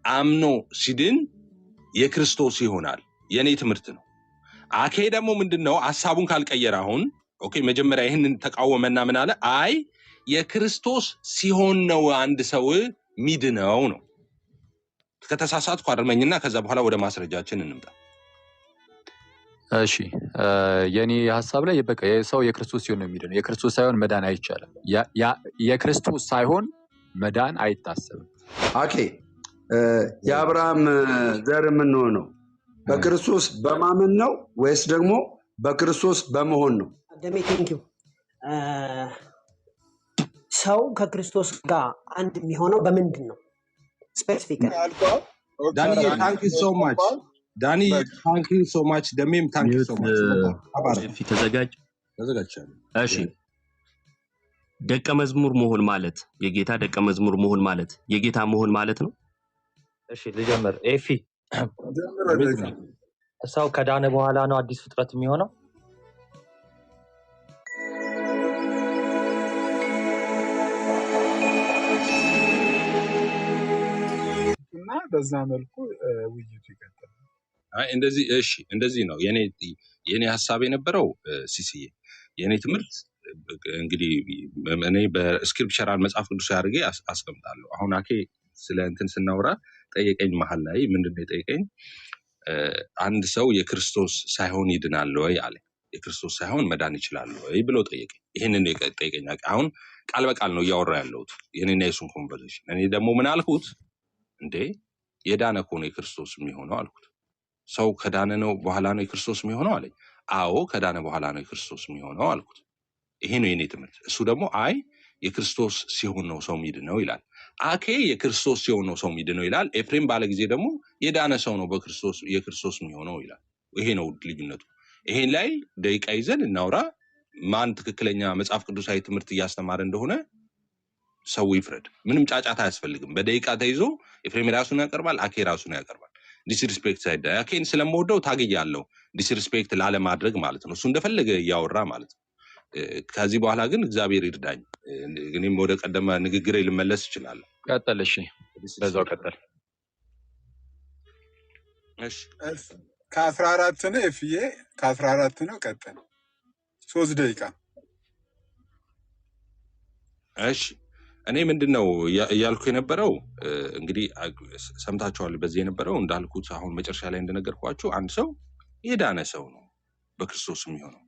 አምኖ ሲድን የክርስቶስ ይሆናል የኔ ትምህርት ነው። አኬ ደግሞ ምንድነው ሐሳቡን ካልቀየረ አሁን ኦኬ መጀመሪያ ይሄንን ተቃወመና ምን አለ? አይ የክርስቶስ ሲሆን ነው አንድ ሰው ሚድነው ነው። ከተሳሳትኩ አርመኝና ከዛ በኋላ ወደ ማስረጃችን እንምጣ። እሺ የኔ ሐሳብ ላይ በቃ የሰው የክርስቶስ ሲሆን ነው የሚድነው። የክርስቶስ ሳይሆን መዳን አይቻልም። የክርስቶስ ሳይሆን መዳን አይታሰብም። ኦኬ የአብርሃም ዘር የምንሆነው በክርስቶስ በማመን ነው ወይስ ደግሞ በክርስቶስ በመሆን ነው? ደሜ ቴንኪው። ሰው ከክርስቶስ ጋር አንድ የሚሆነው በምንድን ነው? ስፔሲፊክ ዳኒ ታንክ ዩ ሶ ማች ዳኒ ታንክ ዩ ሶ ማች ደሜም ታንክ ዩ ሶ ማች ተዘጋጅቻለሁ። እሺ ደቀ መዝሙር መሆን ማለት የጌታ ደቀ መዝሙር መሆን ማለት የጌታ መሆን ማለት ነው። እሺ ልጀምር። ኤፊ ሰው ከዳነ በኋላ ነው አዲስ ፍጥረት የሚሆነው? እና በዛ መልኩ ውይይቱ ይቀጥላል። አይ እንደዚህ እሺ እንደዚህ ነው የኔ ሐሳብ የነበረው ሲሲዬ የኔ ትምህርት እንግዲህ እኔ በስክሪፕቸራል መጽሐፍ ቅዱስ አድርጌ አስቀምጣለሁ። አሁን አኬ ስለ እንትን ስናወራ ጠየቀኝ መሃል ላይ ምንድነው የጠየቀኝ? አንድ ሰው የክርስቶስ ሳይሆን ይድናል ወይ አለ። የክርስቶስ ሳይሆን መዳን ይችላል ወይ ብሎ ጠየቀኝ። ይሄንን ጠየቀኝ። አሁን ቃል በቃል ነው እያወራ ያለሁት የኔና የሱን ኮንቨርሴሽን። እኔ ደግሞ ምን አልኩት? እንዴ የዳነ እኮ ነው የክርስቶስ የሚሆነው አልኩት። ሰው ከዳነ ነው በኋላ ነው የክርስቶስ የሚሆነው አለኝ። አዎ ከዳነ በኋላ ነው የክርስቶስ የሚሆነው አልኩት። ይሄ ነው የኔ ትምህርት። እሱ ደግሞ አይ የክርስቶስ ሲሆን ነው ሰው ሚድነው ይላል። አኬ የክርስቶስ ሲሆን ነው ሰው ሚድነው ይላል። ኤፍሬም ባለ ጊዜ ደግሞ የዳነ ሰው ነው በክርስቶስ የክርስቶስ የሚሆነው ይላል። ይሄ ነው ልዩነቱ። ይሄን ላይ ደቂቃ ይዘን እናውራ። ማን ትክክለኛ መጽሐፍ ቅዱሳዊ ትምህርት እያስተማረ እንደሆነ ሰው ይፍረድ። ምንም ጫጫታ አያስፈልግም። በደቂቃ ተይዞ ኤፍሬም ራሱን ያቀርባል፣ አኬ ራሱን ያቀርባል። ዲስሪስፔክት ሳይዳ አኬን ስለምወደው ታግያለሁ፣ ዲስሪስፔክት ላለማድረግ ማለት ነው። እሱ እንደፈለገ እያወራ ማለት ነው። ከዚህ በኋላ ግን እግዚአብሔር ይርዳኝ። እኔም ወደ ቀደመ ንግግሬ ልመለስ እችላለሁ። ቀጥል። እሺ በዛው ቀጥል። እሺ ከ14 ነው ኤፍዬ ከ14 ነው። ቀጥል 3 ደቂቃ። እሺ እኔ ምንድነው እያልኩ የነበረው እንግዲህ ሰምታችኋል። በዚህ የነበረው እንዳልኩት አሁን መጨረሻ ላይ እንደነገርኳችሁ አንድ ሰው የዳነ ሰው ነው በክርስቶስ የሚሆነው።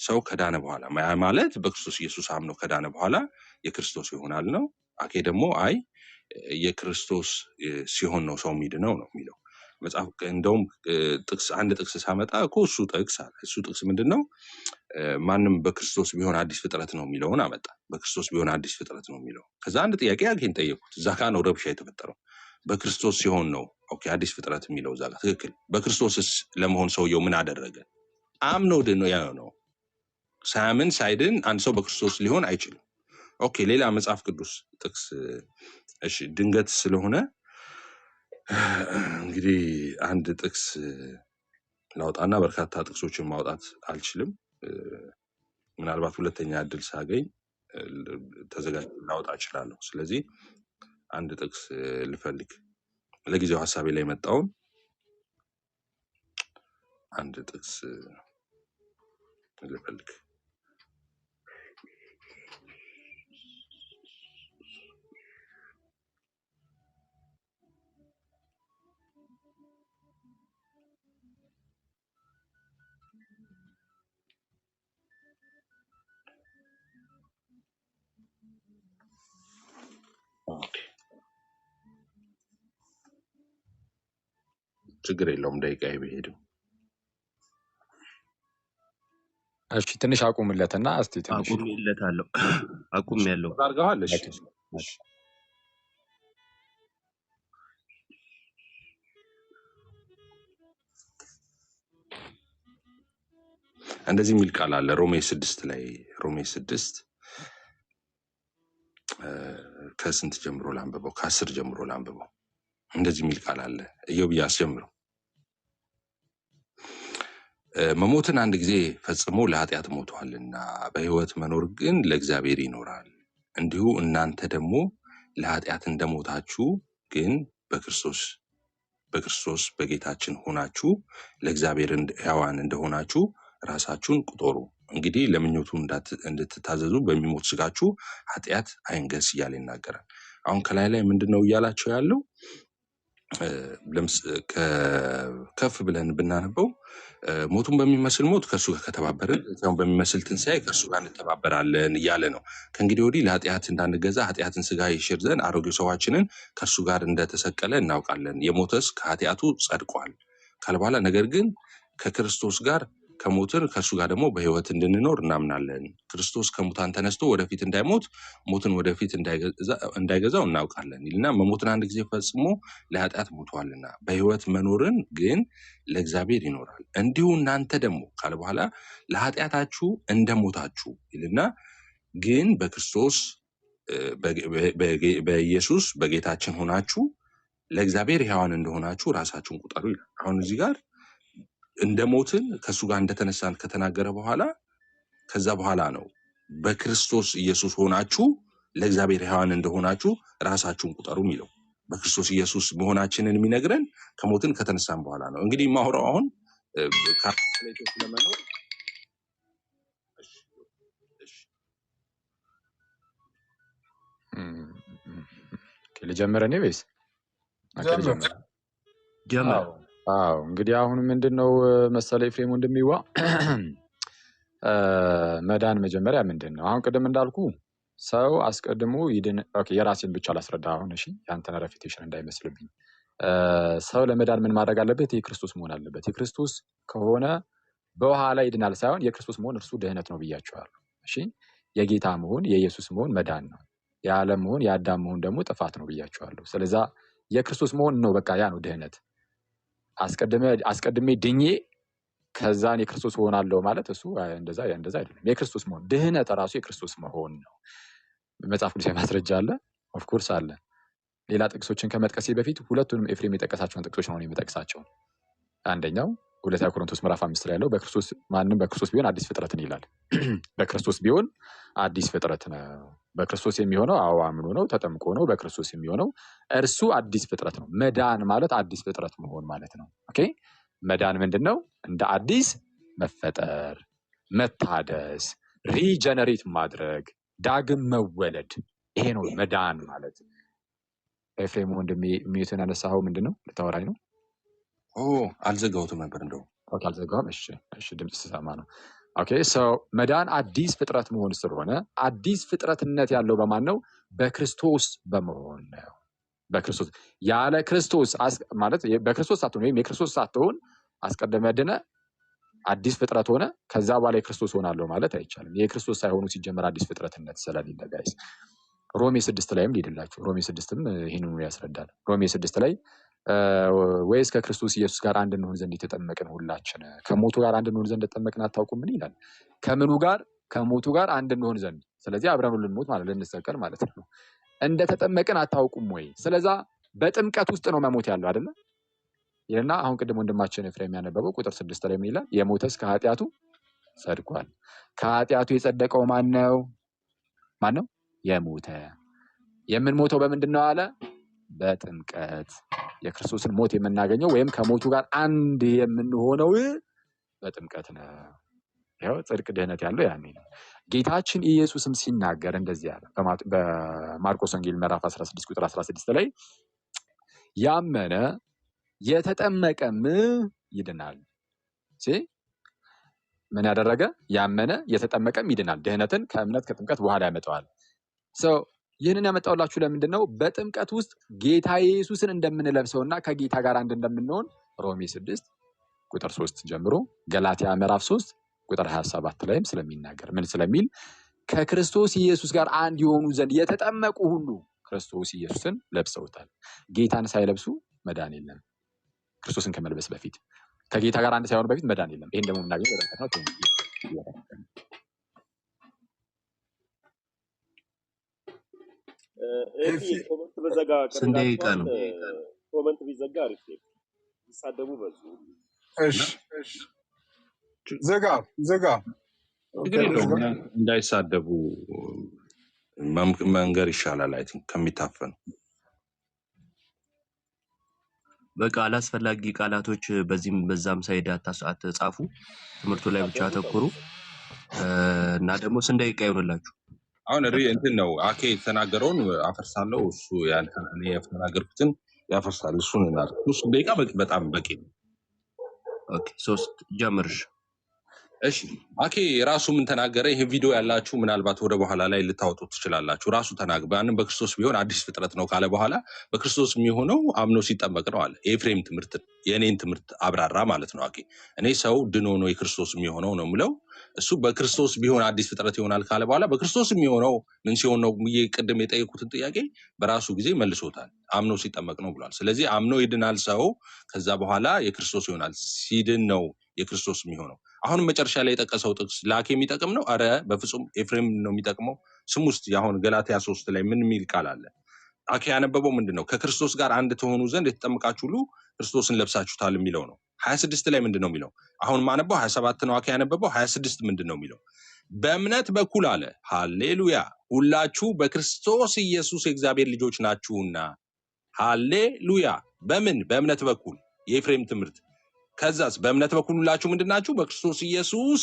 ሰው ከዳነ በኋላ ማለት በክርስቶስ ኢየሱስ አምኖ ከዳነ በኋላ የክርስቶስ ይሆናል ነው። አኬ ደግሞ አይ የክርስቶስ ሲሆን ነው ሰው ሚድነው ነው የሚለው መጽሐፍ። እንደውም አንድ ጥቅስ ሳመጣ እኮ እሱ ጥቅስ ምንድነው? ማንም በክርስቶስ ቢሆን አዲስ ፍጥረት ነው የሚለውን አመጣ። በክርስቶስ ቢሆን አዲስ ፍጥረት ነው የሚለው። ከዛ አንድ ጥያቄ አኬን ጠየቁት። እዛ ጋር ነው ረብሻ የተፈጠረው። በክርስቶስ ሲሆን ነው ኦኬ አዲስ ፍጥረት የሚለው እዛ ጋር ትክክል። በክርስቶስስ ለመሆን ሰውየው ምን አደረገ? አምኖ ድነው ያ ነው። ሳያምን ሳይድን አንድ ሰው በክርስቶስ ሊሆን አይችልም። ኦኬ ሌላ መጽሐፍ ቅዱስ ጥቅስ እሺ ድንገት ስለሆነ እንግዲህ አንድ ጥቅስ ላውጣና በርካታ ጥቅሶችን ማውጣት አልችልም። ምናልባት ሁለተኛ እድል ሳገኝ ተዘጋጅቼ ላውጣ እችላለሁ። ስለዚህ አንድ ጥቅስ ልፈልግ። ለጊዜው ሐሳቤ ላይ መጣውን አንድ ጥቅስ ልፈልግ። ችግር የለውም ደቂቃ ቢሄድም። እሺ ትንሽ አቁምለትና እስቲ ትንሽ አቁምለታለሁ። አቁሜያለሁ። አድርገዋል። እሺ እንደዚህ የሚል ቃል አለ ሮሜ 6 ላይ። ሮሜ 6 ከስንት ጀምሮ ላንብበው? ከ10 ጀምሮ ላንብበው። እንደዚህ የሚል ቃል አለ። ኢዮብ ያስጀምረው። መሞትን አንድ ጊዜ ፈጽሞ ለኃጢአት ሞቷልና በሕይወት መኖር ግን ለእግዚአብሔር ይኖራል። እንዲሁ እናንተ ደግሞ ለኃጢአት እንደሞታችሁ ግን በክርስቶስ በጌታችን ሆናችሁ ለእግዚአብሔር ሕያዋን እንደሆናችሁ ራሳችሁን ቁጠሩ። እንግዲህ ለምኞቱ እንድትታዘዙ በሚሞት ስጋችሁ ኃጢአት አይንገስ እያለ ይናገራል። አሁን ከላይ ላይ ምንድነው እያላቸው ያለው? ከፍ ብለን ብናነበው ሞቱን በሚመስል ሞት ከእርሱ ጋር ከተባበርን ትንሣኤውን በሚመስል ትንሣኤ ከእርሱ ጋር እንተባበራለን እያለ ነው። ከእንግዲህ ወዲህ ለኃጢአት እንዳንገዛ ኃጢአትን ስጋ ይሽር ዘንድ አሮጌው ሰዋችንን ከእርሱ ጋር እንደተሰቀለ እናውቃለን። የሞተስ ከኃጢአቱ ጸድቋል ካለ በኋላ ነገር ግን ከክርስቶስ ጋር ከሞትን ከእርሱ ጋር ደግሞ በሕይወት እንድንኖር እናምናለን። ክርስቶስ ከሙታን ተነስቶ ወደፊት እንዳይሞት ሞትን ወደፊት እንዳይገዛው እናውቃለን ይልና መሞትን አንድ ጊዜ ፈጽሞ ለኃጢአት ሞቷልና በሕይወት መኖርን ግን ለእግዚአብሔር ይኖራል። እንዲሁ እናንተ ደግሞ ካለ በኋላ ለኃጢአታችሁ እንደሞታችሁ ይልና ግን በክርስቶስ በኢየሱስ በጌታችን ሆናችሁ ለእግዚአብሔር ሕያዋን እንደሆናችሁ ራሳችሁን ቁጠሩ ይላል። አሁን እዚህ ጋር እንደሞትን ከሱ ጋር እንደተነሳን ከተናገረ በኋላ ከዛ በኋላ ነው በክርስቶስ ኢየሱስ ሆናችሁ ለእግዚአብሔር ሕያዋን እንደሆናችሁ ራሳችሁን ቁጠሩ የሚለው። በክርስቶስ ኢየሱስ መሆናችንን የሚነግረን ከሞትን ከተነሳን በኋላ ነው። እንግዲህ ማውራው አሁን ካርሌቶች ለመኖር ልጀምር እኔ ወይስ ጀምር። ጀመር። አዎ እንግዲህ አሁን ምንድነው መሰለ ኤፍሬም ወንድሜዋ መዳን መጀመሪያ ምንድን ነው? አሁን ቅድም እንዳልኩ ሰው አስቀድሞ ይድን። ኦኬ የራሴን ብቻ ላስረዳ አሁን። እሺ ያንተን ሬፊቴሽን እንዳይመስልብኝ። ሰው ለመዳን ምን ማድረግ አለበት? የክርስቶስ መሆን አለበት። የክርስቶስ ከሆነ በኋላ ይድናል ሳይሆን የክርስቶስ መሆን እርሱ ድህነት ነው ብያቸዋለሁ። እሺ የጌታ መሆን የኢየሱስ መሆን መዳን ነው። የዓለም መሆን የአዳም መሆን ደግሞ ጥፋት ነው ብያቸዋለሁ። ስለዛ የክርስቶስ መሆን ነው በቃ ያ ነው ድህነት። አስቀድሜ ድኜ ከዛን የክርስቶስ ሆናለሁ ማለት እሱ እንደዛ አይደለም። የክርስቶስ መሆን ድህነት ራሱ የክርስቶስ መሆን ነው። መጽሐፍ ቅዱስ ማስረጃ አለ፣ ኦፍ ኮርስ አለ። ሌላ ጥቅሶችን ከመጥቀሴ በፊት ሁለቱንም ኤፍሬም የጠቀሳቸውን ጥቅሶች ነው የምጠቅሳቸው። አንደኛው ሁለተኛ ቆሮንቶስ ምዕራፍ 5 ላይ ያለው ማንም በክርስቶስ ቢሆን አዲስ ፍጥረትን ይላል። በክርስቶስ ቢሆን አዲስ ፍጥረት ነው። በክርስቶስ የሚሆነው አዎ አምኖ ነው ተጠምቆ ነው። በክርስቶስ የሚሆነው እርሱ አዲስ ፍጥረት ነው። መዳን ማለት አዲስ ፍጥረት መሆን ማለት ነው። ኦኬ መዳን ምንድነው? እንደ አዲስ መፈጠር፣ መታደስ፣ ሪጀነሬት ማድረግ፣ ዳግም መወለድ። ይሄ ነው መዳን ማለት። ኤፍሬም ወንድሜ ሚዩትን ያነሳኸው ምንድነው? ልታወራኝ ነው? አልዘጋሁትም ነበር እንደው። ኦኬ አልዘጋሁም። እሺ ድምጽ ስሰማ ነው። ኦኬ ሰው መዳን አዲስ ፍጥረት መሆን ስለሆነ አዲስ ፍጥረትነት ያለው በማን ነው? በክርስቶስ በመሆን ነው። በክርስቶስ ያለ ክርስቶስ ማለት በክርስቶስ ሳትሆን ወይም የክርስቶስ ሳትሆን አስቀድመ ድነ አዲስ ፍጥረት ሆነ ከዛ በኋላ የክርስቶስ ሆናለሁ ማለት አይቻልም። የክርስቶስ ሳይሆኑ ሲጀመር አዲስ ፍጥረትነት ስለሌለ ጋይስ ሮሜ 6 ላይም ሊድላችሁ። ሮሜ 6ም ይህንኑ ያስረዳል። ሮሜ 6 ላይ ወይስ ከክርስቶስ ኢየሱስ ጋር አንድ እንሆን ዘንድ የተጠመቅን ሁላችን ከሞቱ ጋር አንድ እንሆን ዘንድ ተጠመቅን አታውቁም? ምን ይላል? ከምኑ ጋር? ከሞቱ ጋር አንድ እንሆን ዘንድ። ስለዚህ አብረን ልንሞት ማለት ልንሰቀል ማለት ነው። እንደተጠመቅን አታውቁም ወይ? ስለዛ በጥምቀት ውስጥ ነው መሞት ያለው አይደለ? ይሄና አሁን ቅድም ወንድማችን ኤፍሬም ያነበበው ቁጥር 6 ላይ ምን ይላል? የሞተስ ከኃጢአቱ ጸድቋል። ከኃጢአቱ የጸደቀው ማን ነው? የሞተ። የምንሞተው በምንድን ነው አለ? በጥምቀት። የክርስቶስን ሞት የምናገኘው ወይም ከሞቱ ጋር አንድ የምንሆነው በጥምቀት ነው። ይኸው ጽድቅ ድህነት ያለው ያኔ ነው። ጌታችን ኢየሱስም ሲናገር እንደዚህ ያለ በማርቆስ ወንጌል ምዕራፍ 16 ቁጥር 16 ላይ ያመነ የተጠመቀም ይድናል። ምን ያደረገ? ያመነ የተጠመቀም ይድናል። ድህነትን ከእምነት ከጥምቀት በኋላ ያመጣዋል። ይህንን ያመጣውላችሁ ለምንድን ነው? በጥምቀት ውስጥ ጌታ ኢየሱስን እንደምንለብሰውና ከጌታ ጋር አንድ እንደምንሆን ሮሜ 6 ቁጥር 3 ጀምሮ ገላትያ ምዕራፍ 3 ቁጥር 27 ላይም ስለሚናገር ምን ስለሚል ከክርስቶስ ኢየሱስ ጋር አንድ የሆኑ ዘንድ የተጠመቁ ሁሉ ክርስቶስ ኢየሱስን ለብሰውታል። ጌታን ሳይለብሱ መዳን የለም። ክርስቶስን ከመልበስ በፊት ከጌታ ጋር አንድ ሳይሆኑ በፊት መዳን የለም። ይሄን ደግሞ የምናገኘው በረከት ነው። ኮመንት በዘጋ ስንት ደቂቃ ነው? ኮመንት ቢዘጋ አሪፍ ነው። ይሳደቡ በዙ። እሺ ዘጋ ችግር የለውም። እንዳይሳደቡ መንገር ይሻላል። አይ ቲንክ ከሚታፈኑ በቃ አላስፈላጊ ቃላቶች በዚህም በዛም ሳይድ አትጻፉ። ትምህርቱ ላይ ብቻ አተኩሩ እና ደግሞ ስንት ደቂቃ ይሆንላችሁ? አሁን እንትን ነው አኬ የተናገረውን አፈርሳለሁ። እሱ እኔ የተናገርኩትን ያፈርሳል። እሱን እናድርግ። 3 ደቂቃ በጣም በቂ ነው። ኦኬ 3 ጀምርሽ። እሺ አኬ ራሱ ምን ተናገረ? ይሄ ቪዲዮ ያላችሁ ምናልባት ወደ በኋላ ላይ ልታወጡት ትችላላችሁ። ራሱ ተናገረ። ማንም በክርስቶስ ቢሆን አዲስ ፍጥረት ነው ካለ በኋላ በክርስቶስ የሚሆነው አምኖ ሲጠመቅ ነው አለ። የኤፍሬም ትምህርት የኔን ትምህርት አብራራ ማለት ነው። አኬ እኔ ሰው ድኖ ነው የክርስቶስ የሚሆነው ነው የምለው። እሱ በክርስቶስ ቢሆን አዲስ ፍጥረት ይሆናል ካለ በኋላ በክርስቶስ የሚሆነው ምን ሲሆን ነው ብዬ ቅድም የጠየቁትን ጥያቄ በራሱ ጊዜ መልሶታል። አምኖ ሲጠመቅ ነው ብሏል። ስለዚህ አምኖ ይድናል ሰው፣ ከዛ በኋላ የክርስቶስ ይሆናል። ሲድን ነው የክርስቶስ የሚሆነው። አሁን መጨረሻ ላይ የጠቀሰው ጥቅስ ለአኬ የሚጠቅም ነው? አረ በፍጹም ኤፍሬም ነው የሚጠቅመው። ስም ውስጥ አሁን ገላትያ 3 ላይ ምን የሚል ቃል አለ? አኬ ያነበበው ምንድነው? ከክርስቶስ ጋር አንድ ተሆኑ ዘንድ የተጠመቃችሁ ሁሉ ክርስቶስን ለብሳችሁታል የሚለው ነው። 26 ላይ ምንድነው የሚለው? አሁን ማነበው 27 ነው አኬ ያነበበው። 26 ምንድነው የሚለው? በእምነት በኩል አለ። ሃሌሉያ ሁላችሁ በክርስቶስ ኢየሱስ የእግዚአብሔር ልጆች ናችሁና። ሃሌሉያ በምን? በእምነት በኩል የኤፍሬም ትምህርት። ከዛስ በእምነት በኩል ሁላችሁ ምንድናችሁ? በክርስቶስ ኢየሱስ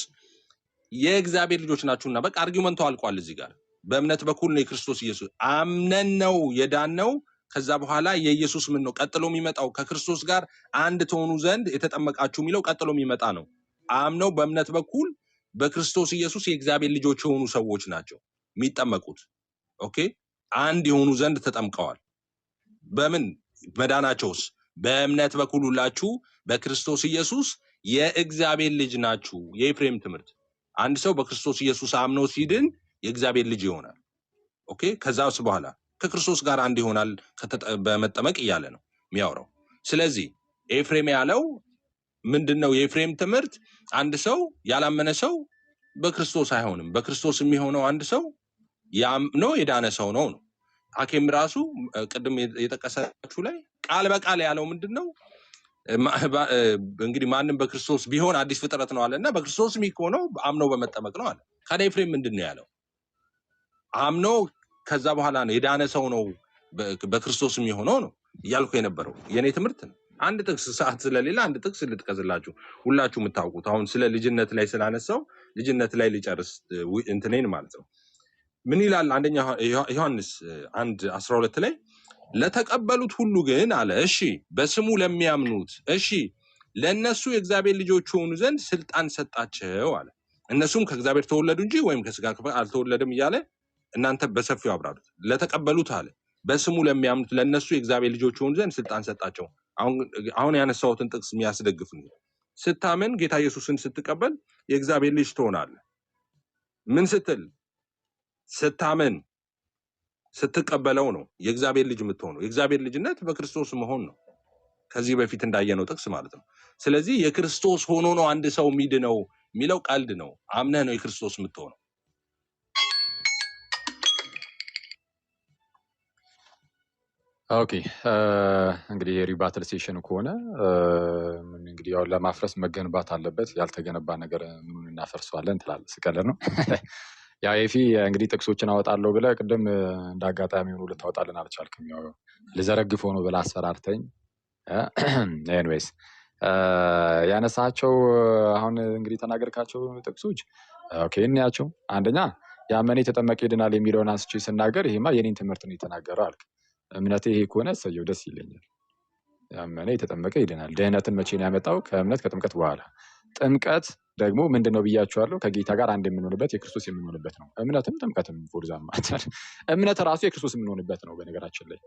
የእግዚአብሔር ልጆች ናችሁና። በቃ አርጊውመንቱ አልቋል እዚህ ጋር። በእምነት በኩል ነው የክርስቶስ ኢየሱስ አምነን ነው የዳነው። ከዛ በኋላ የኢየሱስ ምን ነው ቀጥሎ የሚመጣው? ከክርስቶስ ጋር አንድ ተሆኑ ዘንድ የተጠመቃችሁ የሚለው ቀጥሎ የሚመጣ ነው። አምነው በእምነት በኩል በክርስቶስ ኢየሱስ የእግዚአብሔር ልጆች የሆኑ ሰዎች ናቸው የሚጠመቁት። ኦኬ አንድ የሆኑ ዘንድ ተጠምቀዋል። በምን መዳናቸውስ? በእምነት በኩል ሁላችሁ በክርስቶስ ኢየሱስ የእግዚአብሔር ልጅ ናችሁ። የኤፍሬም ትምህርት አንድ ሰው በክርስቶስ ኢየሱስ አምኖ ሲድን የእግዚአብሔር ልጅ ይሆናል። ኦኬ ከዛስ በኋላ ከክርስቶስ ጋር አንድ ይሆናል በመጠመቅ እያለ ነው የሚያወራው። ስለዚህ ኤፍሬም ያለው ምንድነው? የኤፍሬም ትምህርት አንድ ሰው ያላመነ ሰው በክርስቶስ አይሆንም። በክርስቶስ የሚሆነው አንድ ሰው ያምኖ የዳነ ሰው ነው ነው። አኬም ራሱ ቅድም የጠቀሳችሁ ላይ ቃል በቃል ያለው ምንድነው? እንግዲህ ማንም በክርስቶስ ቢሆን አዲስ ፍጥረት ነው አለና በክርስቶስ የሚሆነው አምኖ በመጠመቅ ነው አለ። ካለ ኤፍሬም ምንድነው ያለው? አምኖ ከዛ በኋላ ነው የዳነ ሰው ነው በክርስቶስ የሚሆነው ነው እያልኩ የነበረው የኔ ትምህርት ነው። አንድ ጥቅስ ሰዓት ስለሌላ አንድ ጥቅስ ልጥቀስላችሁ ሁላችሁ የምታውቁት። አሁን ስለ ልጅነት ላይ ስላነሳው ልጅነት ላይ ሊጨርስ እንትኔን ማለት ነው። ምን ይላል? አንደኛ ዮሐንስ 1:12 ላይ ለተቀበሉት ሁሉ ግን አለ እሺ በስሙ ለሚያምኑት እሺ ለነሱ የእግዚአብሔር ልጆች ሆኑ ዘንድ ስልጣን ሰጣቸው አለ። እነሱም ከእግዚአብሔር ተወለዱ እንጂ ወይም ከስጋ አልተወለደም እያለ እናንተ በሰፊው አብራሩት። ለተቀበሉት አለ በስሙ ለሚያምኑት ለነሱ የእግዚአብሔር ልጆች ሆኑ ዘንድ ስልጣን ሰጣቸው። አሁን ያነሳሁትን ጥቅስ የሚያስደግፍ ነው። ስታምን ጌታ ኢየሱስን ስትቀበል የእግዚአብሔር ልጅ ትሆናለህ። ምን ስትል? ስታምን ስትቀበለው ነው የእግዚአብሔር ልጅ የምትሆነው። የእግዚአብሔር ልጅነት በክርስቶስ መሆን ነው። ከዚህ በፊት እንዳየነው ጥቅስ ማለት ነው። ስለዚህ የክርስቶስ ሆኖ ነው አንድ ሰው የሚድነው የሚለው ቀልድ ነው። አምነህ ነው የክርስቶስ የምትሆነው። ኦኬ እንግዲህ የሪባትል ሴሽን ከሆነ እንግዲህ ያው ለማፍረስ መገንባት አለበት። ያልተገነባ ነገር ምኑን እናፈርሰዋለን ትላለህ። ስቀልድ ነው። ያው ኤፊ እንግዲህ ጥቅሶችን አወጣለሁ ብለህ ቅድም እንዳጋጣሚ ሆኖ ልታወጣልን አልቻልክም። ያው ልዘረግፍ ሆኖ ብለህ አስፈራርተኝ። ኤኒዌይስ ያነሳቸው አሁን እንግዲህ ተናገርካቸው ጥቅሶች ኦኬ እንያቸው። አንደኛ ያመነ የተጠመቀ ይድናል የሚለውን አንስቼ ስናገር ይሄማ የኔን ትምህርት ነው የተናገረው አልክ። እምነቴ ይሄ ከሆነ እሰየው ደስ ይለኛል። ያመነ የተጠመቀ ይድናል። ድህነትን መቼ ነው ያመጣው? ከእምነት ከጥምቀት በኋላ። ጥምቀት ደግሞ ምንድነው ብያችኋለሁ? ከጌታ ጋር አንድ የምንሆንበት የክርስቶስ የምንሆንበት ነው። እምነትም ጥምቀትም ፎርዛም ማለት እምነት ራሱ የክርስቶስ የምንሆንበት ነው። በነገራችን ላይ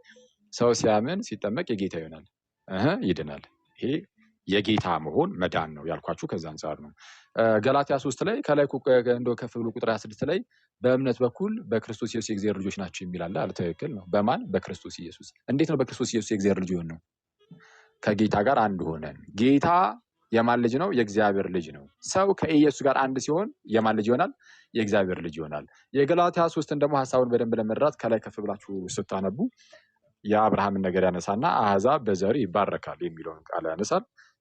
ሰው ሲያምን ሲጠመቅ የጌታ ይሆናል፣ ይድናል። ይሄ የጌታ መሆን መዳን ነው ያልኳችሁ ከዛ አንጻር ነው። ገላትያ 3 ላይ ከላይ እንደው ከፍ ብሎ ቁጥር 26 ላይ በእምነት በኩል በክርስቶስ ኢየሱስ የእግዚአብሔር ልጆች ናቸው የሚል አለ። ትክክል ነው። በማን? በክርስቶስ ኢየሱስ። እንዴት ነው በክርስቶስ ኢየሱስ የእግዚአብሔር ልጅ ሆነው? ከጌታ ጋር አንድ ሆነን። ጌታ የማን ልጅ ነው? የእግዚአብሔር ልጅ ነው። ሰው ከኢየሱስ ጋር አንድ ሲሆን የማን ልጅ ይሆናል? የእግዚአብሔር ልጅ ይሆናል። የገላትያ 3ን ደግሞ ሐሳቡን በደንብ ለመረዳት ከላይ ከፍ ብላችሁ ስታነቡ የአብርሃምን ነገር ያነሳና አሕዛብ በዘር ይባረካል የሚለውን ቃል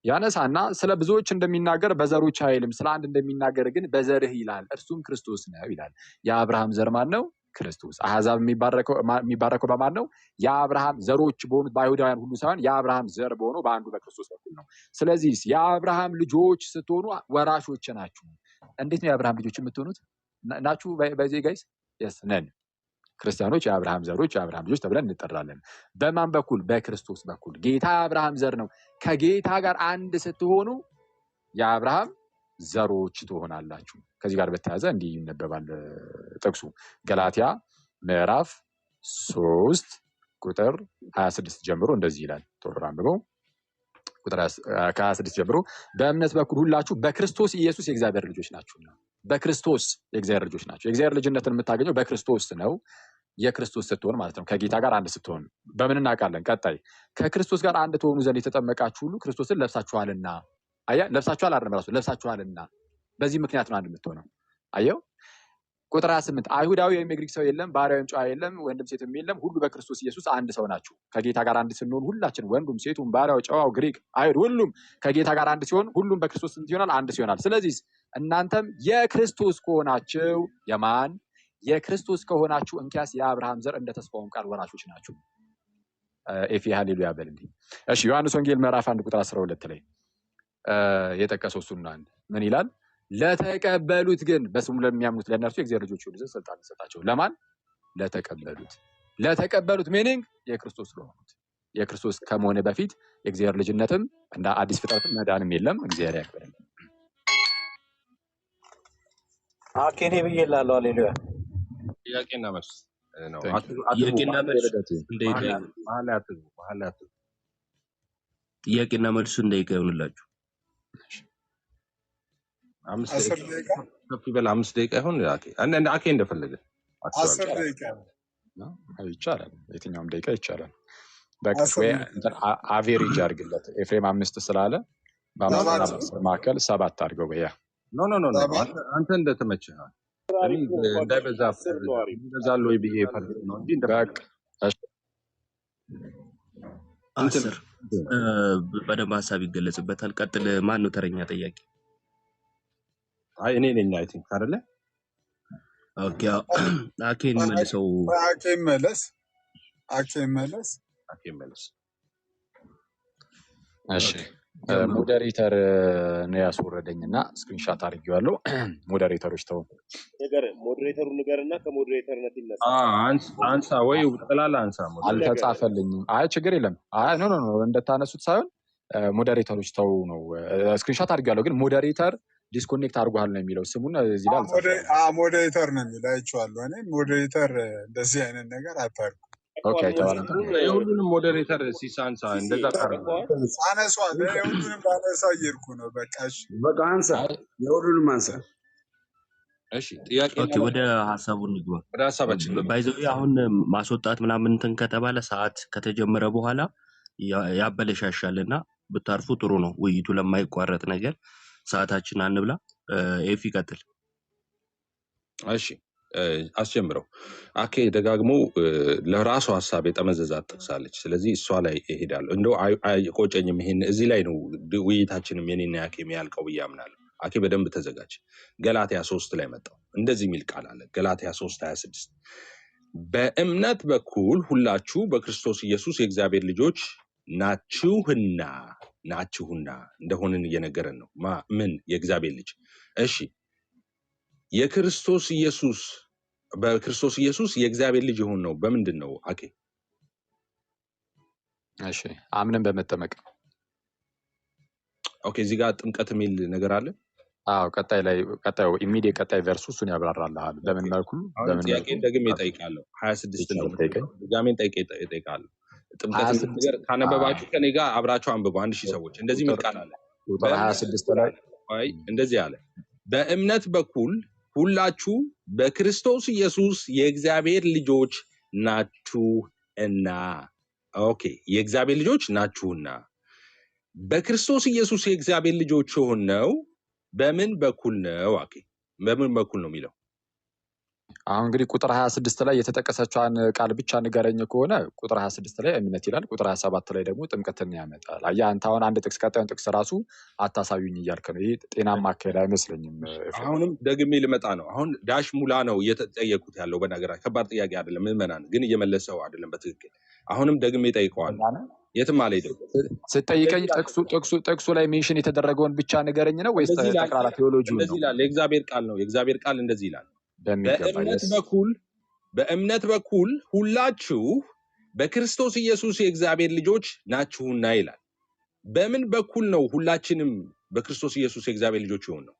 ያነሳና ስለ ብዙዎች እንደሚናገር በዘሮች አይልም፣ ስለ አንድ እንደሚናገር ግን በዘርህ ይላል፣ እርሱም ክርስቶስ ነው ይላል። የአብርሃም ዘር ማን ነው? በክርስቶስ። አሕዛብ የሚባረከው በማን ነው? የአብርሃም ዘሮች በሆኑት በአይሁዳውያን ሁሉ ሳይሆን የአብርሃም ዘር በሆነው በአንዱ በክርስቶስ በኩል ነው። ስለዚህ የአብርሃም ልጆች ስትሆኑ ወራሾች ናችሁ። እንዴት ነው የአብርሃም ልጆች የምትሆኑት? ናችሁ በዚህ ጋይስ? የስ ነን። ክርስቲያኖች የአብርሃም ዘሮች የአብርሃም ልጆች ተብለን እንጠራለን። በማን በኩል? በክርስቶስ በኩል። ጌታ የአብርሃም ዘር ነው። ከጌታ ጋር አንድ ስትሆኑ የአብርሃም ዘሮች ትሆናላችሁ። ከዚህ ጋር በተያያዘ እንዲህ ይነበባል ጥቅሱ ገላትያ ምዕራፍ 3 ቁጥር 26 ጀምሮ እንደዚህ ይላል። ቶሎ አንብበው። ከ26 ጀምሮ በእምነት በኩል ሁላችሁ በክርስቶስ ኢየሱስ የእግዚአብሔር ልጆች ናችሁና። በክርስቶስ የእግዚአብሔር ልጆች ናቸው። የእግዚአብሔር ልጅነትን የምታገኘው በክርስቶስ ነው። የክርስቶስ ስትሆን ማለት ነው። ከጌታ ጋር አንድ ስትሆን በምን እናውቃለን? ቀጣይ ከክርስቶስ ጋር አንድ ትሆኑ ዘንድ የተጠመቃችሁ ሁሉ ክርስቶስን ለብሳችኋልና። አያ ለብሳችኋል አይደለም፣ ራሱ ለብሳችኋልና። በዚህ ምክንያት ነው አንድ የምትሆነው። አየው ቁጥር 28 አይሁዳዊ ወይም የግሪክ ሰው የለም፣ ባሪያ ወይም ጨዋ የለም፣ ወንድም ሴትም የለም፣ ሁሉ በክርስቶስ ኢየሱስ አንድ ሰው ናችሁ። ከጌታ ጋር አንድ ስንሆን ሁላችን ወንዱም ሴቱም ባሪያው ጨዋው ግሪክ አይሁድ ሁሉም ከጌታ ጋር አንድ ሲሆን ሁሉም በክርስቶስ ስንት ይሆናል? አንድ ሲሆናል። ስለዚህ እናንተም የክርስቶስ ከሆናችሁ የማን የክርስቶስ ከሆናችሁ እንኪያስ የአብርሃም ዘር እንደ ተስፋውም ቃል ወራሾች ናችሁ። ኤፊ ሃሌሉያ በልልኝ። እሺ ዮሐንስ ወንጌል ምዕራፍ 1 ቁጥር 12 ላይ የጠቀሰው እሱን ነው። ምን ይላል? ለተቀበሉት ግን በስሙ ለሚያምኑት ለእነርሱ የእግዚአብሔር ልጆች ይሆኑ ዘንድ ስልጣን ሰጣቸው። ለማን? ለተቀበሉት ሚኒንግ የክርስቶስ ስለሆኑት። የክርስቶስ ከመሆነ በፊት የእግዚአብሔር ልጅነትም እንደ አዲስ ፍጥረትም መዳንም የለም። እግዚአብሔር ያክብረን። አኬኔ ብዬ እላለሁ። ሃሌሉያ። ጥያቄና መልስ ነው። ጥያቄና መልስ ጥያቄና መልሱ እንደይቀ ይሆንላችሁ። 10 ደቂቃ ከፍ ይበል። 5 ደቂቃ ይሁን። አኬ እንደፈለገ 10 ደቂቃ ይቻላል። የትኛውም ደቂቃ ይቻላል። በቃ ወይ አቬሬጅ አድርግለት። ኤፍሬም 5 ስላለ በ5 መካከል 7 አድርገው። በያ ኖ አንተ እንደተመቸህ እንዳይበዛል ወይ ብዬ ፈልግ ነው እንጂ በቃ እሺ 10 በደንብ ሀሳብ ይገለጽበታል። ቀጥል። ማን ነው ተረኛ ጠያቂ? አይ እኔ ነኝ። አይ ቲንክ አይደለ? ኦኬ አኬን መልሰው። አኬን መለስ። እሺ ሞዴሬተር ነው ያስወረደኝና ስክሪንሻት አድርጌዋለሁ። ሞዴሬተሮች ተው ሞዴሬተሩ ንገርና ከሞዴሬተርነት ይነሳ። አንሳ ወይ ጥላላ አንሳ። አልተጻፈልኝም። አይ ችግር የለም። አይ ኖ እንደታነሱት ሳይሆን ሞዴሬተሮች ተው ነው። ስክሪንሻት አድርጌዋለሁ ግን ሞዴሬተር ዲስኮኔክት አድርጓል ነው የሚለው። ስሙን እዚህ ላይ ሞዴሬተር ነው የሚለው አይቼዋለሁ። እኔ ሞዴሬተር እንደዚህ አይነት ነገር አታርጉ። ኦኬ አይተዋለም። የሁሉንም ሞዴሬተር ሲሳንሳ እንደዛ ታረጋ አነሷል። የሁሉንም ባነሳ እየሄድኩ ነው። በቃ እሺ በቃ አንሳ፣ የሁሉንም አንሳ። እሺ ጥያቄ ወደ ሀሳቡ እንግባ። ወደ ሀሳባችን ባይዘው አሁን ማስወጣት ምናምን እንትን ከተባለ ሰዓት ከተጀመረ በኋላ ያበለሻሻልና ብታርፉ ጥሩ ነው። ውይይቱ ለማይቋረጥ ነገር ሰዓታችን አንብላ። ኤፊ ቀጥል። እሺ አስጀምረው። አኬ ደጋግሞ ለራሱ ሀሳብ የጠመዘዛት ጥቅሳለች። ስለዚህ እሷ ላይ እሄዳለሁ። እንደው አይቆጨኝም። ይሄን እዚህ ላይ ነው ውይይታችንም የኔና ያኬ የሚያልቀው ብዬ አምናለሁ። አኬ በደንብ ተዘጋጅ። ገላትያ 3 ላይ መጣው እንደዚህ የሚል ቃል አለ። ገላትያ 3:26 በእምነት በኩል ሁላችሁ በክርስቶስ ኢየሱስ የእግዚአብሔር ልጆች ናችሁና እንደሆንን እየነገረን ነው። ምን የእግዚአብሔር ልጅ። እሺ የክርስቶስ ኢየሱስ በክርስቶስ ኢየሱስ የእግዚአብሔር ልጅ የሆን ነው በምንድን ነው አኬ? እሺ አምነን በመጠመቅ። ኦኬ እዚህ ጋር ጥምቀት የሚል ነገር አለ። አዎ ቀጣዩ ኢሚዲየት ቀጣይ ቨርሱ እሱን ያብራራልሃል። በምን መልኩ ጥያቄ ደግሜ እጠይቃለሁ። 26 ነው ድጋሜን እጠይቃለሁ። ጥምቀት ነገር ካነበባችሁ ከኔ ጋር አብራችሁ አንብቡ። 1000 ሰዎች እንደዚህ የሚል ቃል አለ። 26 ላይ እንደዚህ አለ። በእምነት በኩል ሁላችሁ በክርስቶስ ኢየሱስ የእግዚአብሔር ልጆች ናችሁና። ኦኬ የእግዚአብሔር ልጆች ናችሁና በክርስቶስ ኢየሱስ የእግዚአብሔር ልጆች ሆነው በምን በኩል ነው? ኦኬ በምን በኩል ነው የሚለው? አሁን እንግዲህ ቁጥር 26 ላይ የተጠቀሰችውን ቃል ብቻ ንገረኝ ከሆነ ቁጥር 26 ላይ እምነት ይላል። ቁጥር 27 ላይ ደግሞ ጥምቀትን ያመጣል። አየህ አንተ አሁን አንድ ጥቅስ ቀጣዩን ጥቅስ ራሱ አታሳዩኝ እያልክ ነው። ይሄ ጤናማ አካሄድ አይመስለኝም። ኤፍሬም አሁንም ደግሜ ልመጣ ነው። አሁን ዳሽ ሙላ ነው እየተጠየኩት ያለው። በነገራችን ከባድ ጥያቄ አይደለም፣ ምዕመናን ግን እየመለሰው አይደለም በትክክል። አሁንም ደግሜ ጠይቀዋለሁ፣ የትም አልሄድም። ስትጠይቀኝ ጥቅሱ ላይ ሜንሽን የተደረገውን ብቻ ንገረኝ ነው ወይስ እንደዚህ ይላል፣ ጠቅላላ ቴዎሎጂውን እንደዚህ ነው? ይላል። የእግዚአብሔር ቃል ነው። የእግዚአብሔር ቃል እንደዚህ ይላል፣ በሚገባ በእምነት በኩል ሁላችሁ በክርስቶስ ኢየሱስ የእግዚአብሔር ልጆች ናችሁና ይላል። በምን በኩል ነው ሁላችንም በክርስቶስ ኢየሱስ የእግዚአብሔር ልጆች ይሆን ነው?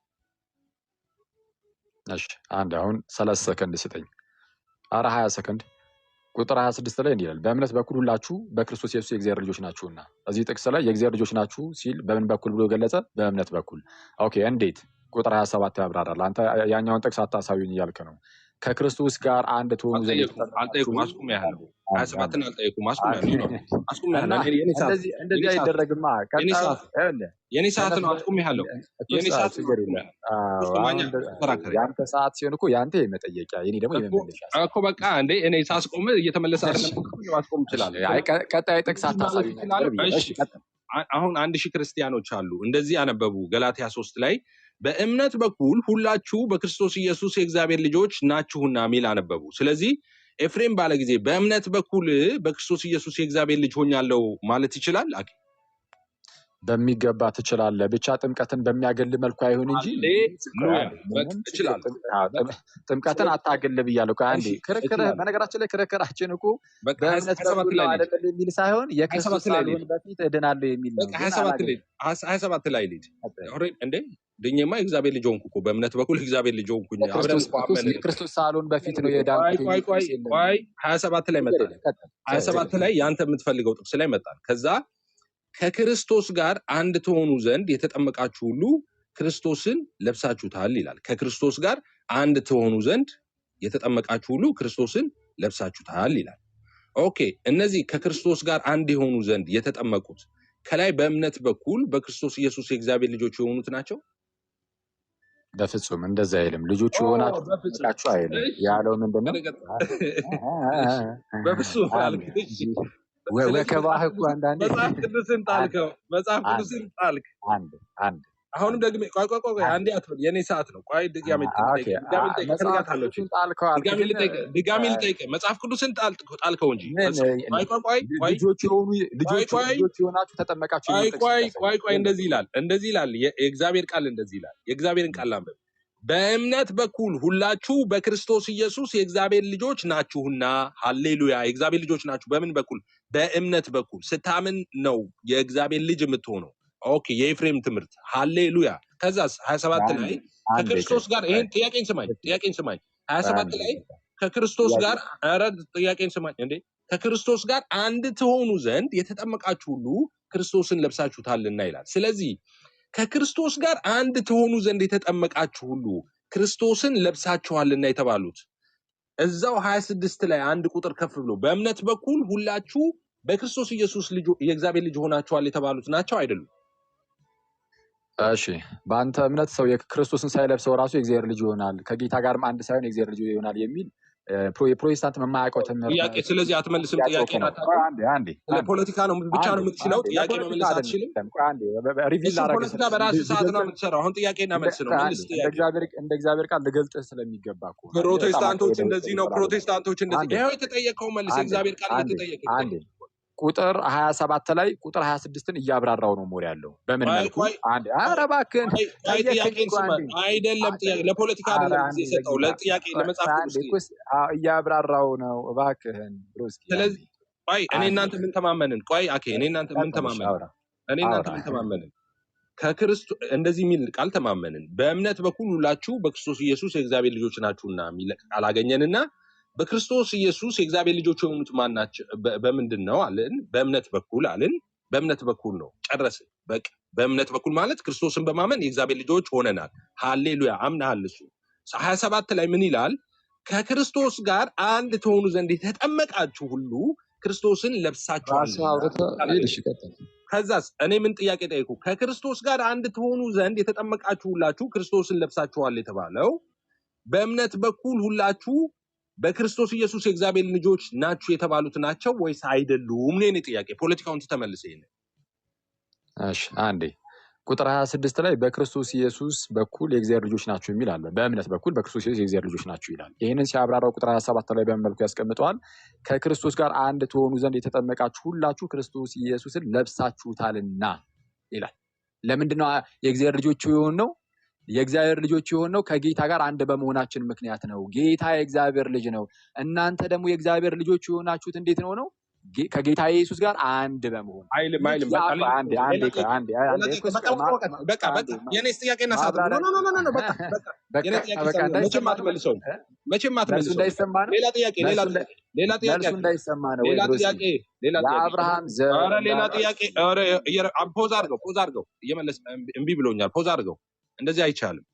እሺ አንድ አሁን 30 ሰከንድ ስጠኝ። ኧረ 20 ሰከንድ። ቁጥር 26 ላይ እንዲህ ይላል፣ በእምነት በኩል ሁላችሁ በክርስቶስ ኢየሱስ የእግዚአብሔር ልጆች ናችሁና። እዚህ ጥቅስ ላይ የእግዚአብሔር ልጆች ናችሁ ሲል በምን በኩል ብሎ ገለጸ? በእምነት በኩል። ኦኬ እንዴት? ቁጥር 27 ያብራራል። አንተ ያኛውን ጥቅስ አታሳዩኝ እያልክ ነው። ከክርስቶስ ጋር አንድ ትሆኑ ዘንድ አልጠየቁም። አስቁም ያህል 27ን አልጠየቁም። አስቁም ያህል እንደዚህ አይደረግማ። የኔ ሰዓት ነው። አስቁም ያህል የኔ ሰዓት ያንተ ሰዓት ሲሆን እኮ ያንተ የመጠየቂያ የኔ ደግሞ የመመለሻ እኮ በቃ እንዴ እኔ ሳስቆም እየተመለሰ አይደለም ማስቆም ይችላል። ቀጣይ ጥቅስ አታሳዩኝ። አሁን 1000 ክርስቲያኖች አሉ እንደዚህ ያነበቡ ገላትያ 3 ላይ በእምነት በኩል ሁላችሁ በክርስቶስ ኢየሱስ የእግዚአብሔር ልጆች ናችሁና ሚል አነበቡ። ስለዚህ ኤፍሬም ባለ ጊዜ በእምነት በኩል በክርስቶስ ኢየሱስ የእግዚአብሔር ልጅ ሆኛለሁ ማለት ይችላል። በሚገባ ትችላለህ። ብቻ ጥምቀትን በሚያገል መልኩ አይሁን እንጂ ጥምቀትን አታገል ብያለሁ። አንዴ ክርክር በነገራችን ላይ ክርክራችን እኮ በእምነት በኩል አይደለም የሚል ሳይሆን የክርስቶስ ሳልሆን በፊት እድናለሁ የሚል ነው። 27 ላይ ልጅ እንዴ ድኜማ እግዚአብሔር ልጅ ሆንኩ እኮ በእምነት በኩል እግዚአብሔር ልጅ ሆንኩኝ። ክርስቶስ ሳልሆን በፊት ነው የዳንኩት። ቆይ 27 ላይ መጣ። 27 ላይ ያንተ የምትፈልገው ጥቅስ ላይ መጣ። ከዛ ከክርስቶስ ጋር አንድ ትሆኑ ዘንድ የተጠመቃችሁ ሁሉ ክርስቶስን ለብሳችሁታል ይላል። ከክርስቶስ ጋር አንድ ትሆኑ ዘንድ የተጠመቃችሁ ሁሉ ክርስቶስን ለብሳችሁታል ይላል። ኦኬ እነዚህ ከክርስቶስ ጋር አንድ የሆኑ ዘንድ የተጠመቁት ከላይ በእምነት በኩል በክርስቶስ ኢየሱስ የእግዚአብሔር ልጆች የሆኑት ናቸው? በፍጹም እንደዛ አይልም። ልጆቹ ሆናችሁ አይልም ያለው ምንድነው? በፍጹም ወከባህ እኮ አንዳንዴ መጽሐፍ ቅዱስን ጣልክ። አንድ አሁንም ደግሜ ቆይ አንዴ አትበል። የኔ ሰዓት ነው። ቆይ ድጋሜ ልጠይቅ። መጽሐፍ ቅዱስን ጣልከው እንጂ ልጆች የሆናችሁ ተጠመቃችሁ። ቆይ እንደዚህ ይላል የእግዚአብሔር ቃል እንደዚህ ይላል። የእግዚአብሔርን ቃል አንብብ። በእምነት በኩል ሁላችሁ በክርስቶስ ኢየሱስ የእግዚአብሔር ልጆች ናችሁና። ሃሌሉያ። የእግዚአብሔር ልጆች ናችሁ በምን በኩል? በእምነት በኩል ስታምን ነው የእግዚአብሔር ልጅ የምትሆነው። ኦኬ የኤፍሬም ትምህርት ሃሌሉያ። ከዛስ 27 ላይ ከክርስቶስ ጋር ይሄን ጥያቄን ስማኝ 27 ላይ ከክርስቶስ ጋር ጥያቄን ስማኝ እንዴ ከክርስቶስ ጋር አንድ ትሆኑ ዘንድ የተጠመቃችሁ ሁሉ ክርስቶስን ለብሳችሁታልና ይላል። ስለዚህ ከክርስቶስ ጋር አንድ ትሆኑ ዘንድ የተጠመቃችሁ ሁሉ ክርስቶስን ለብሳችኋልና የተባሉት እዛው 26 ላይ አንድ ቁጥር ከፍ ብሎ በእምነት በኩል ሁላችሁ በክርስቶስ ኢየሱስ የእግዚአብሔር ልጅ ሆናችኋል የተባሉት ናቸው አይደሉም? እሺ በአንተ እምነት ሰው የክርስቶስን ሳይለብሰው ራሱ የእግዚአብሔር ልጅ ይሆናል፣ ከጌታ ጋርም አንድ ሳይሆን የእግዚአብሔር ልጅ ይሆናል የሚል የፕሮቴስታንት መማያውቀው ትምህርት ጥያቄ። ስለዚህ አትመልስም። ጥያቄ ለፖለቲካ ነው ብቻ ነው የምትችለው። ጥያቄ መመለስ አትችልም። ፖለቲካ በራስህ ሰዓት ነው የምትሰራው። አሁን ጥያቄና መልስ ነው። እንደ እግዚአብሔር ቃል ልገልጥህ ስለሚገባ እኮ ፕሮቴስታንቶች እንደዚህ ነው፣ ፕሮቴስታንቶች እንደዚህ። ይኸው የተጠየቀው መልስ የእግዚአብሔር ቃል እየተጠየቀ ቁጥር 27 ላይ ቁጥር 26ን እያብራራው ነው ሞር ያለው በምን መልኩ አንድ አረባከን አይደለም። ጥያቄ ለፖለቲካ አይደለም የሰጠው ለጥያቄ ለመጽሐፍ ቅዱስ እያብራራው ነው። እባክህን ብሮስኪ። ስለዚህ ቆይ እኔ እናንተ ምን ተማመንን? ቆይ አኬ እኔ እናንተ ምን ተማመንን? ከክርስቶስ እንደዚህ የሚል ቃል ተማመንን። በእምነት በኩል ሁላችሁ በክርስቶስ ኢየሱስ የእግዚአብሔር ልጆች ናችሁና የሚል ቃል አገኘንና በክርስቶስ ኢየሱስ የእግዚአብሔር ልጆች የሆኑት ማን ናቸው? በምንድን ነው አልን? በእምነት በኩል አልን። በእምነት በኩል ነው። ጨረስን። በቃ በእምነት በኩል ማለት ክርስቶስን በማመን የእግዚአብሔር ልጆች ሆነናል። ሃሌሉያ። አምናሃል። እሱ 27 ላይ ምን ይላል? ከክርስቶስ ጋር አንድ ትሆኑ ዘንድ የተጠመቃችሁ ሁሉ ክርስቶስን ለብሳችኋል። ከዛስ እኔ ምን ጥያቄ ጠይቁ? ከክርስቶስ ጋር አንድ ትሆኑ ዘንድ የተጠመቃችሁ ሁላችሁ ክርስቶስን ለብሳችኋል የተባለው በእምነት በኩል ሁላችሁ በክርስቶስ ኢየሱስ የእግዚአብሔር ልጆች ናችሁ የተባሉት ናቸው ወይስ አይደሉም? ነው የኔ ጥያቄ። ፖለቲካውን ተመልሰ ይሄን እሺ አንዴ ቁጥር 26 ላይ በክርስቶስ ኢየሱስ በኩል የእግዚአብሔር ልጆች ናችሁ የሚል አለ። በእምነት በኩል በክርስቶስ ኢየሱስ የእግዚአብሔር ልጆች ናችሁ ይላል። ይሄንን ሲያብራራው ቁጥር 27 ላይ በመልኩ ያስቀምጠዋል። ከክርስቶስ ጋር አንድ ትሆኑ ዘንድ የተጠመቃችሁ ሁላችሁ ክርስቶስ ኢየሱስን ለብሳችሁታልና ይላል። ለምንድነው የእግዚአብሔር ልጆች የሆነው? የእግዚአብሔር ልጆች የሆነው ከጌታ ጋር አንድ በመሆናችን ምክንያት ነው። ጌታ የእግዚአብሔር ልጅ ነው። እናንተ ደግሞ የእግዚአብሔር ልጆች የሆናችሁት እንዴት ነው? ከጌታ ኢየሱስ ጋር አንድ በመሆን አይልም በቃ የኔስ ጥያቄና ሰዓት መቼም አትመልሰውም። ሌላ ጥያቄ የአብርሃም ዘር ሌላ ጥያቄ ፖዝ አድርገው እየመለስ እምቢ ብሎኛል። ፖዝ አድርገው እንደዚህ አይቻልም።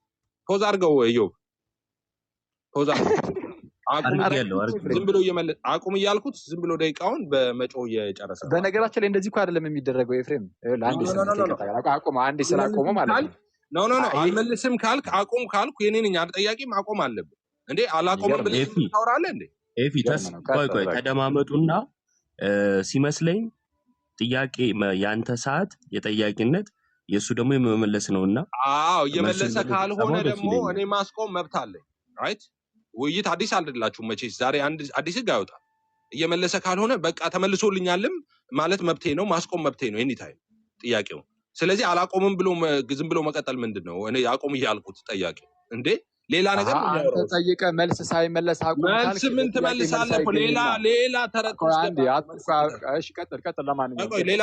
ፖዝ አድርገው ኢዮብ ፖዝ አድርገው ዝም ብሎ እየመለስ አቁም እያልኩት ዝም ብሎ ደቂቃውን በመጮህ እየጨረሰ። በነገራችን ላይ እንደዚህ እኮ አይደለም የሚደረገው ኤፍሬም። አንዴ አቁም አንዴ ስላቆመ ማለት ነው። ኖ አልመልስም ካልክ አቁም ካልኩ የኔ ነኝ አልጠያቂም አቁም አለብህ እንዴ? አላቆምም ብለህ ታወራለህ እንዴ? ኤፊታስ ቆይ ተደማመጡና ሲመስለኝ ጥያቄ ያንተ ሰዓት የጠያቂነት የሱ ደግሞ የመመለስ ነውና አዎ እየመለሰ ካልሆነ ደግሞ እኔ ማስቆም መብት አለኝ። ራይት ውይይት አዲስ አይደላችሁም መቼስ ዛሬ አዲስ ህግ አይወጣም። እየመለሰ ካልሆነ በቃ ተመልሶልኛልም ማለት መብቴ ነው፣ ማስቆም መብቴ ነው ኤኒ ታይም ጥያቄው። ስለዚህ አላቆምም ብሎ ዝም ብሎ መቀጠል ምንድነው? እኔ አቆም እያልኩት ጠያቂ እንዴ ሌላ ነገር ነው ያወራው። ተጠይቀ መልስ ሳይመለስ አቆም ካልክ መልስ ምን ትመልሳለህ? ሌላ ተረት አንዴ እሺ ቀጥል ለማንኛውም ሌላ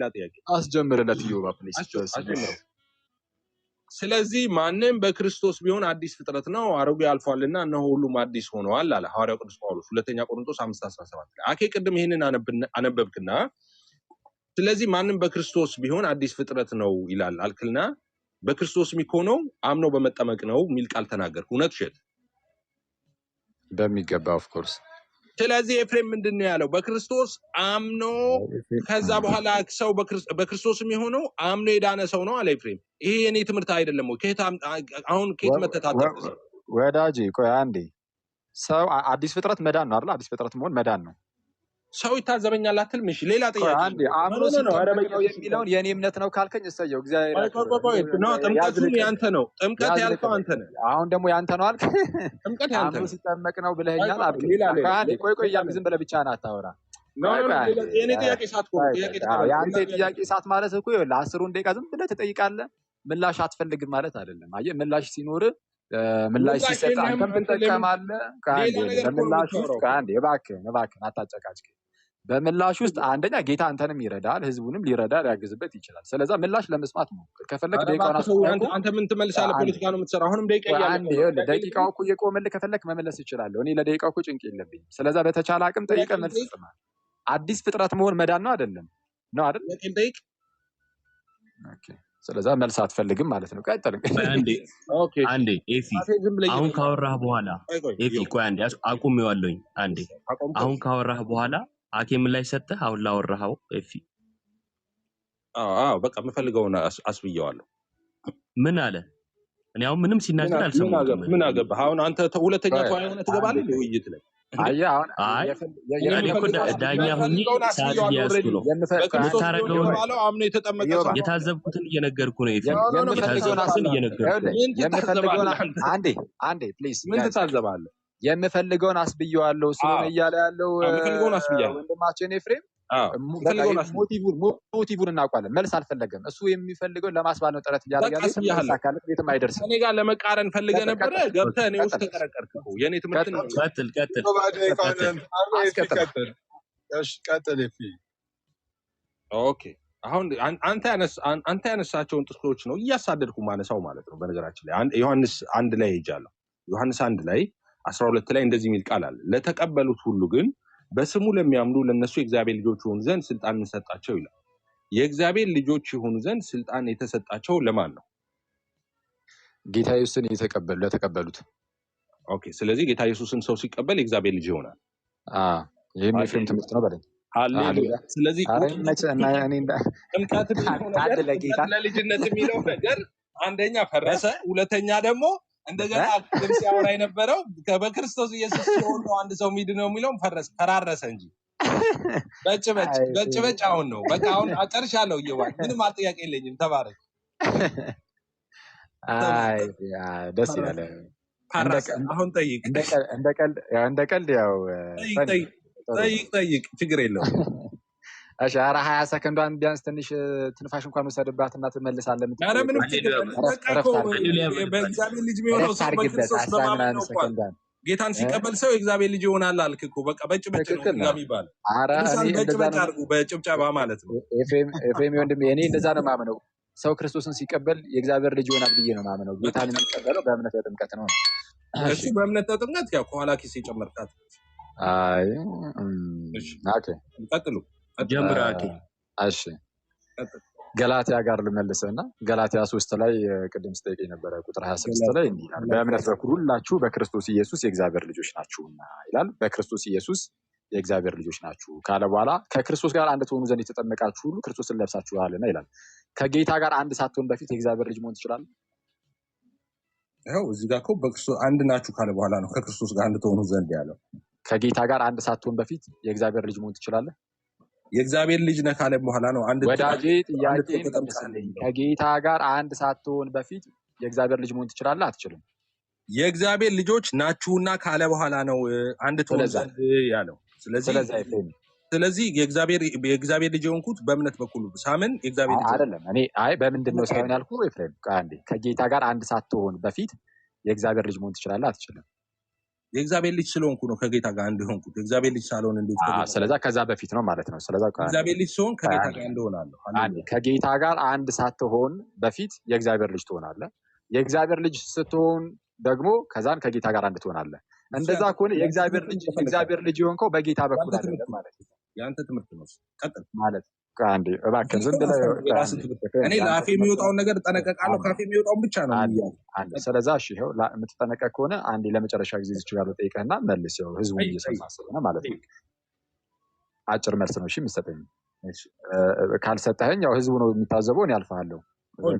ጥያቄ አስጀምርለት ኢዮብ ፕሊዝ አስጀምረው። ስለዚህ ማንም በክርስቶስ ቢሆን አዲስ ፍጥረት ነው፣ አሮጌ አልፏልና እነሆ ሁሉም አዲስ ሆነዋል አለ ሐዋርያው ቅዱስ ጳውሎስ ሁለተኛ ቆሮንቶስ 5:17 ላይ። አኬ ቅድም ይሄንን አነበብክና ስለዚህ ማንም በክርስቶስ ቢሆን አዲስ ፍጥረት ነው ይላል አልክልና በክርስቶስ የሚሆነው አምኖ በመጠመቅ ነው የሚል ቃል ተናገርኩ። እውነት ውሸት? በሚገባ ኦፍ ኮርስ። ስለዚህ ኤፍሬም ምንድነው ያለው? በክርስቶስ አምኖ ከዛ በኋላ ሰው በክርስቶስ የሚሆነው አምኖ የዳነ ሰው ነው አለ ኤፍሬም። ይሄ የኔ ትምህርት አይደለም ወይ? አሁን ከየት መተታተፍ? ወዳጄ ቆይ አንዴ፣ ሰው አዲስ ፍጥረት መዳን ነው አይደል? አዲስ ፍጥረት መሆን መዳን ነው። ሰው ይታዘበኛል አትልም? እሺ ሌላ ጥያቄ አንዴ አምኖ ነው የሚለውን የኔ እምነት ነው ካልከኝ እሰየው። እግዚአብሔር ነው ጥምቀቱ ያንተ ነው። ጥምቀት ያልከው አንተ ነህ። አሁን ደግሞ ያንተ ነው አልክ። ጥምቀት ያንተ ነው። አምኖ ሲጠመቅ ነው ብለኸኛል አልክ። አንዴ ቆይ እያልክ ዝም ብለህ ብቻ አታወራ። የኔ ጥያቄ ሰዓት እኮ ያንተ ጥያቄ ሰዓት ማለት እኮ ይኸውልህ 10 ደቂቃ ዝም ብለህ ትጠይቃለህ፣ ምላሽ አትፈልግም ማለት አይደለም። አየህ ምላሽ ሲኖር ምላሽ ሲሰጥ አንተም ትጠቀማለህ። በምላሽ ውስጥ ከአንዴ እባክህን አታጨቃጭቅ። በምላሽ ውስጥ አንደኛ ጌታ አንተንም ይረዳል፣ ህዝቡንም ሊረዳ ሊያግዝበት ይችላል። ስለዚህ ምላሽ ለመስማት ሞክር። ከፈለክ ደቂቃውን አንተ ምን ትመልሳለህ? ፖለቲካ ነው የምትሰራው። አሁንም ደቂቃ ያለ ደቂቃው እኮ እየቆመልህ ከፈለክ መመለስ ይችላለሁ። እኔ ለደቂቃው እኮ ጭንቅ የለብኝም። ስለዚህ በተቻለ አቅም ጠይቀህ መልስ ስጥ። አዲስ ፍጥረት መሆን መዳን ነው አይደለም? ነው አይደል? ኦኬ። ስለዚህ መልስ አትፈልግም ማለት ነው። ቀጥል። አንዴ ኤፊ አሁን ካወራህ በኋላ ኤፊ ቆይ አንዴ አቁሜዋለሁኝ። አንዴ አሁን ካወራህ በኋላ አኬ ምን ላይ ሰጠህ? አሁን ላወራኸው ኤፊ በቃ የምፈልገውን አስብየዋለሁ። ምን አለ? እኔ አሁን ምንም ሲናገር አልሰማሁም። ምን አገባህ? አሁን አንተ ሁለተኛ ተዋይ ሆነ ትገባለህ ውይይት ላይ። አይ ዳኛ ሁኚ ሰዓት እያዝኩ ነው። የታዘብኩትን እየነገርኩ ነው። የታዘብኩትን እየነገርኩ አንዴ ፕሊዝ ምን ትታዘባለህ? የምፈልገውን አስብየዋለሁ ስለሆነ እያለ ያለው ወንድማችን ኤፍሬም ሞቲቭን እናውቃለን። መልስ አልፈለገም። እሱ የሚፈልገውን ለማስባል ነው ጥረት እያደረገ ያለው። የትም አይደርስም። እኔ ጋር ለመቃረን ፈልገህ ነበረ፣ ገብተህ እኔ ውስጥ ተቀረቀርክ። የኔ ትምህርት ነው። ቀጥል። ኦኬ አሁን አንተ ያነሳቸውን ጥቅሶች ነው እያሳደድኩ ማነሳው ማለት ነው። በነገራችን ላይ ዮሐንስ 1 ላይ ሄጃለሁ። ዮሐንስ 1 ላይ 12 ላይ እንደዚህ የሚል ቃል አለ። ለተቀበሉት ሁሉ ግን በስሙ ለሚያምኑ ለነሱ የእግዚአብሔር ልጆች ይሆኑ ዘንድ ስልጣን እንሰጣቸው ይላል። የእግዚአብሔር ልጆች ይሆኑ ዘንድ ስልጣን የተሰጣቸው ለማን ነው? ጌታ ኢየሱስን ለተቀበሉት። ኦኬ ስለዚህ ጌታ ኢየሱስን ሰው ሲቀበል የእግዚአብሔር ልጅ ይሆናል። ይሄም የፍሬም ትምህርት ነው በለኝ። ሃሌሉያ። ስለዚህ ጥምቀት ለልጅነት የሚለው ነገር አንደኛ ፈረሰ፣ ሁለተኛ ደግሞ እንደገና ቅድም ሲያወራ የነበረው በክርስቶስ ኢየሱስ ሲሆን ነው አንድ ሰው ሚድ ነው የሚለውም ፈራረሰ እንጂ በጭበጭ አሁን ነው በቃ አሁን አጨርሻለሁ። እየዋል ምንም ጥያቄ የለኝም። ተባረክ። አይ ደስ ይላል። አሁን ጠይቅ እንደ ቀልድ ያው ጠይቅ ችግር የለውም። እሺ 20 ሰከንዷን ቢያንስ ትንሽ ትንፋሽ እንኳን ወሰድባትና ትመልሳለህ። ኧረ ምንም ችግር በእግዚአብሔር ልጅ የሚሆነው ሰው በክርስቶስ በማመን ነው እኮ ጌታን ሲቀበል ሰው የእግዚአብሔር ልጅ ይሆናል አልክ እኮ። በቃ በጭበጭ ነው የሚባለው። በጭበጭ አድርጉ፣ በጭብጨባ ማለት ነው። ኤፍሬም ወንድሜ እኔ እንደዛ ነው የማምነው። ሰው ክርስቶስን ሲቀበል የእግዚአብሔር ልጅ ይሆናል ብዬ ነው የማምነው። ጌታን የሚቀበለው በእምነት በጥምቀት ነው። እሱ በእምነት በጥምቀት ያው ከኋላ ኪስ የጨመርካት። አይ ኦኬ ቀጥሉ። ጀምራኪ እሺ ገላትያ ጋር ልመልስና ገላትያ 3 ላይ ቅድም ስጠይቅ የነበረ ቁጥር 26 ላይ እንዲህ ይላል፣ በእምነት በኩል ሁላችሁ በክርስቶስ ኢየሱስ የእግዚአብሔር ልጆች ናችሁና ይላል። በክርስቶስ ኢየሱስ የእግዚአብሔር ልጆች ናችሁ ካለ በኋላ ከክርስቶስ ጋር አንድ ትሆኑ ዘንድ የተጠመቃችሁ ሁሉ ክርስቶስን ለብሳችኋልና ይላል። ከጌታ ጋር አንድ ሳትሆን በፊት የእግዚአብሔር ልጅ መሆን ትችላለህ? ይኸው እዚህ ጋር እኮ በክርስቶስ አንድ ናችሁ ካለ በኋላ ነው ከክርስቶስ ጋር አንድ ትሆኑ ዘንድ ያለው። ከጌታ ጋር አንድ ሳትሆን በፊት የእግዚአብሔር ልጅ መሆን ትችላለህ? የእግዚአብሔር ልጅ ነህ ካለ በኋላ ነው አንድ ወዳጄ ጥያቄ ተጠምቃለህ። ከጌታ ጋር አንድ ሳትሆን በፊት የእግዚአብሔር ልጅ መሆን ትችላለህ? አትችልም። የእግዚአብሔር ልጆች ናችሁና ካለ በኋላ ነው አንድ ትሆኑ ዘንድ ያለው። ስለዚህ የእግዚአብሔር ልጅ የሆንኩት በእምነት በኩል ሳምን የእግዚአብሔር ልጅ አይደለም። እኔ በምንድን ነው ሳይሆን ያልኩህ ኤፍሬም፣ አንዴ ከጌታ ጋር አንድ ሳትሆን በፊት የእግዚአብሔር ልጅ መሆን ትችላለህ? አትችልም። የእግዚአብሔር ልጅ ስለሆንኩ ነው ከጌታ ጋር አንድ ሆንኩት። የእግዚአብሔር ልጅ ሳልሆን እንዴት ስለዛ ከዛ በፊት ነው ማለት ነው። ስለዛ እግዚአብሔር ልጅ ሲሆን ከጌታ ጋር አንድ ሆናለሁ። ከጌታ ጋር አንድ ሳትሆን በፊት የእግዚአብሔር ልጅ ትሆናለህ። የእግዚአብሔር ልጅ ስትሆን ደግሞ ከዛን ከጌታ ጋር አንድ ትሆናለህ። እንደዛ ከሆነ የእግዚአብሔር ልጅ የሆንከው በጌታ በኩል አይደለም ማለት ነው። ያንተ ትምህርት ነው። ቀጥል ማለት አንዴ እባክህ ዝም ብለህ እኔ ለአፌ የሚወጣውን ነገር እጠነቀቃለሁ። ከአፌ የሚወጣውን ብቻ ነው አንዴ። ስለዛ እሺ ይኸው የምትጠነቀቅ ከሆነ አንዴ ለመጨረሻ ጊዜ እዚህ ጋር ጠይቀህና መልስ። ያው ህዝቡ እየሰማ ስለሆነ ማለት ነው። አጭር መልስ ነው እሺ የምትሰጠኝ። ካልሰጠኸኝ ያው ህዝቡ ነው የሚታዘበው። እኔ አልፈሃለሁ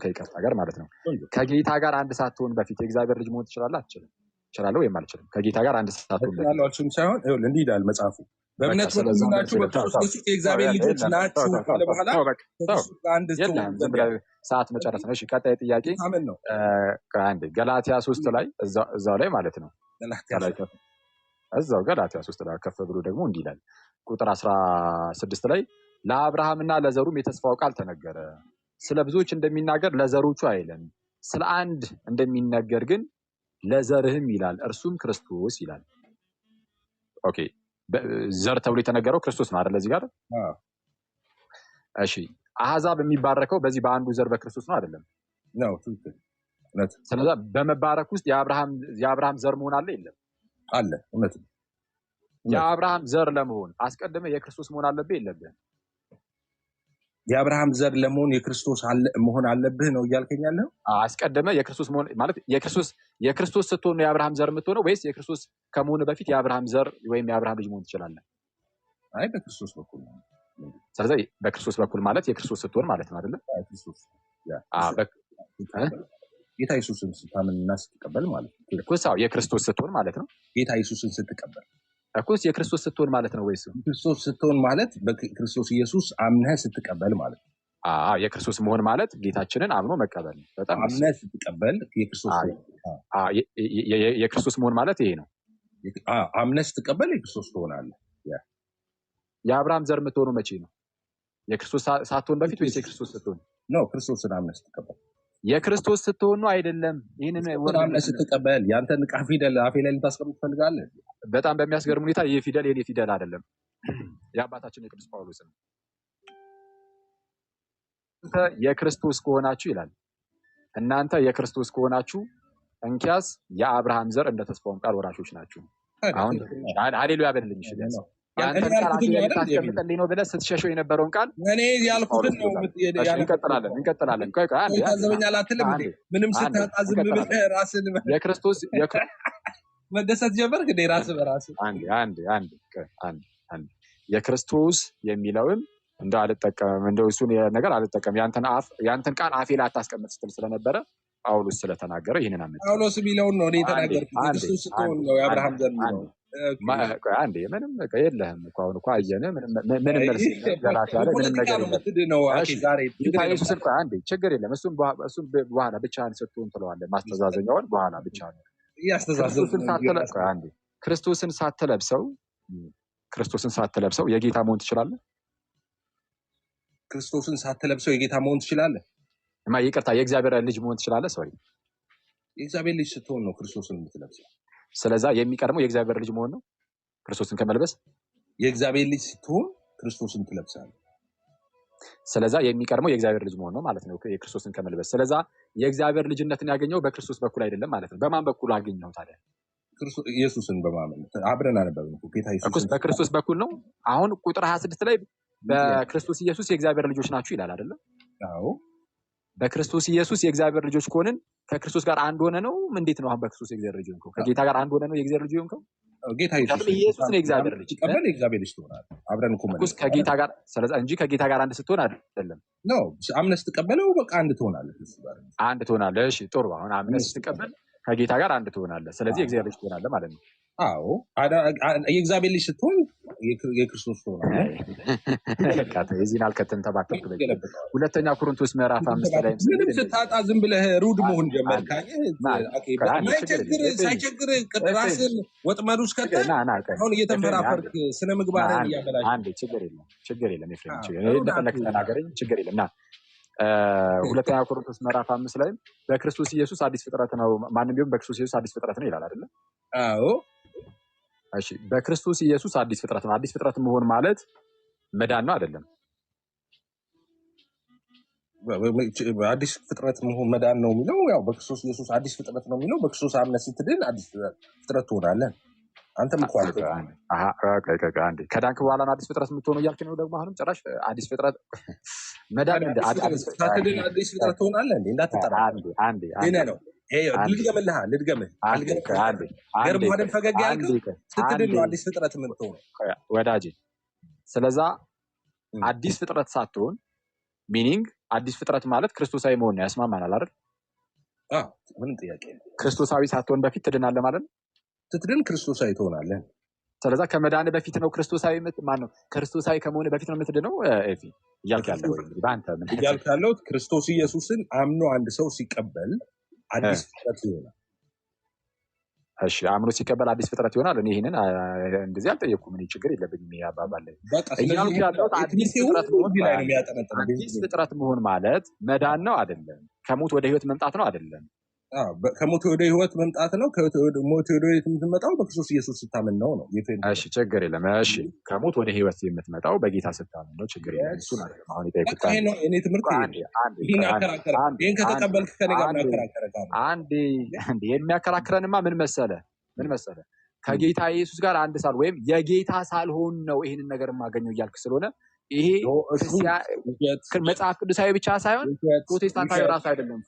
ከይቅርታ ጋር ማለት ነው። ከጌታ ጋር አንድ ሳትሆን በፊት የእግዚአብሔር ልጅ መሆን ትችላለህ? አትችልም። እችላለሁ ወይም አልችልም? ከጌታ ጋር አንድ ሳትሆን በፊት ሳይሆን እንዲህ ይላል መጽሐፉ፣ በእምነት በኩል ናችሁ በክርስቶስ የእግዚአብሔር ልጆች ናችሁ ካለ በኋላ ሰዓት መጨረስ ነው። እሺ ቀጣይ ጥያቄ አንዴ ገላትያ 3 ላይ እዛው ላይ ማለት ነው። እዛው ገላትያ 3 ላይ ከፍ ብሎ ደግሞ እንዲህ ይላል ቁጥር 16 ላይ ለአብርሃምና ለዘሩም የተስፋው ቃል ተነገረ። ስለ ብዙዎች እንደሚናገር ለዘሮቹ አይልም፣ ስለ አንድ እንደሚነገር ግን ለዘርህም ይላል፣ እርሱም ክርስቶስ ይላል። ኦኬ ዘር ተብሎ የተነገረው ክርስቶስ ነው አይደል? እዚህ ጋር እሺ አሕዛብ የሚባረከው በዚህ በአንዱ ዘር በክርስቶስ ነው አይደለም? ነው። ስለዚህ በመባረክ ውስጥ የአብርሃም ዘር መሆን አለ የለም? አለ። እውነት ነው። የአብርሃም ዘር ለመሆን አስቀድመ የክርስቶስ መሆን አለብህ የለብህ? የአብርሃም ዘር ለመሆን የክርስቶስ መሆን አለብህ ነው እያልከኝ ያለኸው? አስቀድመ የክርስቶስ መሆን ማለት የክርስቶስ ስትሆን ነው የአብርሃም ዘር የምትሆነው ወይስ የክርስቶስ ከመሆን በፊት የአብርሃም ዘር ወይም የአብርሃም ልጅ መሆን ትችላለህ? አይ በክርስቶስ በኩል ነው። ስለዚህ በክርስቶስ በኩል ማለት የክርስቶስ ስትሆን ማለት ነው አይደለ? ጌታ ኢየሱስን ስታምንና ስትቀበል ማለት ነው እኮ። የክርስቶስ ስትሆን ማለት ነው። ጌታ ኢየሱስን ስትቀበል እኮ የክርስቶስ ስትሆን ማለት ነው ወይስ? ክርስቶስ ስትሆን ማለት በክርስቶስ ኢየሱስ አምነህ ስትቀበል ማለት ነው። የክርስቶስ መሆን ማለት ጌታችንን አምኖ መቀበል ነው። በጣም አምነህ ስትቀበል የክርስቶስ መሆን ማለት ይሄ ነው። አምነህ ስትቀበል የክርስቶስ ትሆናለህ። የአብርሃም ዘር የምትሆነው መቼ ነው? የክርስቶስ ሳትሆን በፊት ወይስ የክርስቶስ ስትሆን ነው? ክርስቶስን አምነህ ስትቀበል። የክርስቶስ ስትሆን ነው አይደለም? ይሄንን አምነህ ስትቀበል ያንተን ቃል ፊደል አፌ ላይ ልታስቀምጥ ትፈልጋለህ? በጣም በሚያስገርም ሁኔታ ይህ ፊደል የኔ ፊደል አይደለም፣ የአባታችን የቅዱስ ጳውሎስ ነው። እናንተ የክርስቶስ ከሆናችሁ ይላል፣ እናንተ የክርስቶስ ከሆናችሁ እንኪያስ የአብርሃም ዘር እንደ ተስፋውም ቃል ወራሾች ናችሁ። አሁን ሃሌሉያ በልልኝ። እሺ ያንተን ቃል ታስቀምጥልኝ ነው ብለህ ስትሸሸው የነበረውን ቃል እኔ ያልኩትን ነው። እንቀጥላለን። ታዘበኛል አትልም እንዴ? ምንም ስታጣ ዝም ብለህ ራስን የክርስቶስ መደሰት ጀመርክ እንዴ? ራስህ በራስህ አንድ የክርስቶስ የሚለውን እንደው አልጠቀምም፣ እንደው እሱን ነገር አልጠቀምም። ያንተን ቃል አፌ ላይ አታስቀምጥ ስትል ስለነበረ ጳውሎስ ስለተናገረ ይህንን አመጣ። ጳውሎስ የሚለውን ነው እኔ አንዴ የተናገርኩት። አንዴ ክርስቶስ ስትሆን አንዴ ነው አንዴ የአብርሃም ዘር አንዴ የሚለው። ኦኬ። ቆይ አንዴ ምንም በቃ የለህም እኮ አሁን እኮ አየንህ። ምንም አይ መልስ የለም። ገላትያ ላይ ምንም በፖለቲካ ነገር ነው የለም። የምትድነው። አኬ እሺ ዛሬ ጌታ ችግር የለም። ኢየሱስን ቆይ አንዴ ችግር የለም። እሱም በኋላ ብቻህን ስትሆን ትለዋለህ። ማስተዛዘኛውን በኋላ ብቻህን እያስተዛዘብኩ ክርስቶስን ነው ሳትለ እየራስህ ቆይ አንዴ ክርስቶስን ሳትለብሰው የጌታ መሆን ትችላለህ? ክርስቶስን ሳትለብሰው የጌታ መሆን ትችላለህ? ይቅርታ የእግዚአብሔር ልጅ መሆን ትችላለህ? ሶሪ የእግዚአብሔር ልጅ ስትሆን ነው ክርስቶስን የምትለብሰው። ስለዛ የሚቀድመው የእግዚአብሔር ልጅ መሆን ነው ክርስቶስን ከመልበስ። የእግዚአብሔር ልጅ ስትሆን ክርስቶስን ትለብሳለህ። ስለዛ የሚቀድመው የእግዚአብሔር ልጅ መሆን ነው ማለት ነው የክርስቶስን ከመልበስ። ስለዛ የእግዚአብሔር ልጅነትን ያገኘው በክርስቶስ በኩል አይደለም ማለት ነው። በማን በኩል አገኘው ታዲያ? ኢየሱስን በማመን አብረን አነበብን እኮ ጌታ ኢየሱስን በክርስቶስ በኩል ነው። አሁን ቁጥር 26 ላይ በክርስቶስ ኢየሱስ የእግዚአብሔር ልጆች ናችሁ ይላል አይደለ? አዎ በክርስቶስ ኢየሱስ የእግዚአብሔር ልጆች ከሆንን ከክርስቶስ ጋር አንድ ሆነ ነው። እንዴት ነው አሁን በክርስቶስ የእግዚአብሔር ልጅ ሆንከው? ከጌታ ጋር አንድ ሆነ ነው የእግዚአብሔር ልጅ ሆንከው? ጌታ ኢየሱስ ነው የእግዚአብሔር ልጅ ቀበል የእግዚአብሔር ልጅ ትሆናለህ። አብረን እኮ ማለት ከጌታ ጋር ስለዛ እንጂ ከጌታ ጋር አንድ ስትሆን አይደለም ነው። አምነህ ስትቀበለው በቃ አንድ ትሆናለህ። እሱ ጋር አንድ ትሆናለህ። እሺ ጥሩ። አሁን አምነህ ስትቀበል ከጌታ ጋር አንድ ትሆናለህ። ስለዚህ የእግዚአብሔር ልጅ ትሆናለህ ማለት ነው። አዎ የእግዚአብሔር ልጅ ስትሆን የክርስቶስ ትሆናለህ። የዚህን አልከተን ተባከልክ። ሁለተኛ ቆሮንቶስ ምዕራፍ 5 ላይ ምንም ስታጣ ዝም ብለህ ሩድ መሆን ጀመርክ። ሳይቸግር ራስን ወጥመድ ውስጥ ከተህ አሁን እየተንፈራፈርክ ስነ ምግባርን እያበላሸህ። አንዴ ችግር የለም ኤፍሬም፣ እንደፈለክ ተናገረኝ፣ ችግር የለም። ና ሁለተኛ ቆሮንቶስ ምዕራፍ 5 ላይ በክርስቶስ ኢየሱስ አዲስ ፍጥረት ነው፣ ማንም ቢሆን በክርስቶስ ኢየሱስ አዲስ ፍጥረት ነው ይላል አይደለ? አዎ እሺ፣ በክርስቶስ ኢየሱስ አዲስ ፍጥረት ነው። አዲስ ፍጥረት መሆን ማለት መዳን ነው አይደለም? አዲስ ፍጥረት መሆን መዳን ነው የሚለው ያው በክርስቶስ ኢየሱስ አዲስ ፍጥረት ነው የሚለው። በክርስቶስ አምነህ ስትድን አዲስ ፍጥረት ትሆናለህ። አንተም እኮ አለ አንዴ ከዳንክ በኋላ ነው አዲስ ፍጥረት የምትሆነው እያልክ ነው ደግሞ። አሁንም ጭራሽ አዲስ ፍጥረት መዳን እንደ ሳትድን አዲስ ፍጥረት ትሆናለህ እንዴ? እንዳትጠራ አንዴ ነው ልድገምህ። ገርሞህ አይደል ፈገግ ያልከው? ስትድን ነው አዲስ ፍጥረት የምትሆነው ወዳጄ። ስለዛ አዲስ ፍጥረት ሳትሆን ሚኒንግ አዲስ ፍጥረት ማለት ክርስቶሳዊ መሆን ነው። ያስማማናል አይደል? ምንም ጥያቄ የለም። ክርስቶሳዊ ሳትሆን በፊት ትድናለህ ማለት ነው። ስትድን ክርስቶሳዊ ትሆናለህ። ስለዛ ከመዳን በፊት ነው ክርስቶሳዊ ማነው? ክርስቶሳዊ ከመሆን በፊት ነው የምትድነው። ኤፊ እያልክ ያለው በአንተ ምን እያልክ ያለው? ክርስቶስ ኢየሱስን አምኖ አንድ ሰው ሲቀበል አዲስ ፍጥረት ይሆናል። እሺ አምኖ ሲቀበል አዲስ ፍጥረት ይሆናል። እኔ ይሄንን እንደዚህ አልጠየኩም። እኔ ችግር የለብኝም። ያባባል እያልኩ ያለው አዲስ ፍጥረት መሆን ማለት መዳን ነው አይደለም? ከሞት ወደ ህይወት መምጣት ነው አይደለም? ከሞት ወደ ህይወት መምጣት ነው። ከሞት ወደ ህይወት የምትመጣው በክርስቶስ ኢየሱስ ስታምን ነው። እሺ ችግር የለም። እሺ ከሞት ወደ ህይወት የምትመጣው በጌታ ስታምን ነው። ችግር የለም። እሱ ነው አሁን ይጠይቁት። እኔ ትምህርት ይሄን ከተቀበልክ ከኔ ጋር አንዴ የሚያከራክረንማ ምን መሰለ ከጌታ ኢየሱስ ጋር አንድ ሳል ወይም የጌታ ሳልሆን ነው ይሄንን ነገር የማገኘው እያልክ ስለሆነ ይሄ መጽሐፍ ቅዱሳዊ ብቻ ሳይሆን ፕሮቴስታንታዊ ራሱ አይደለም።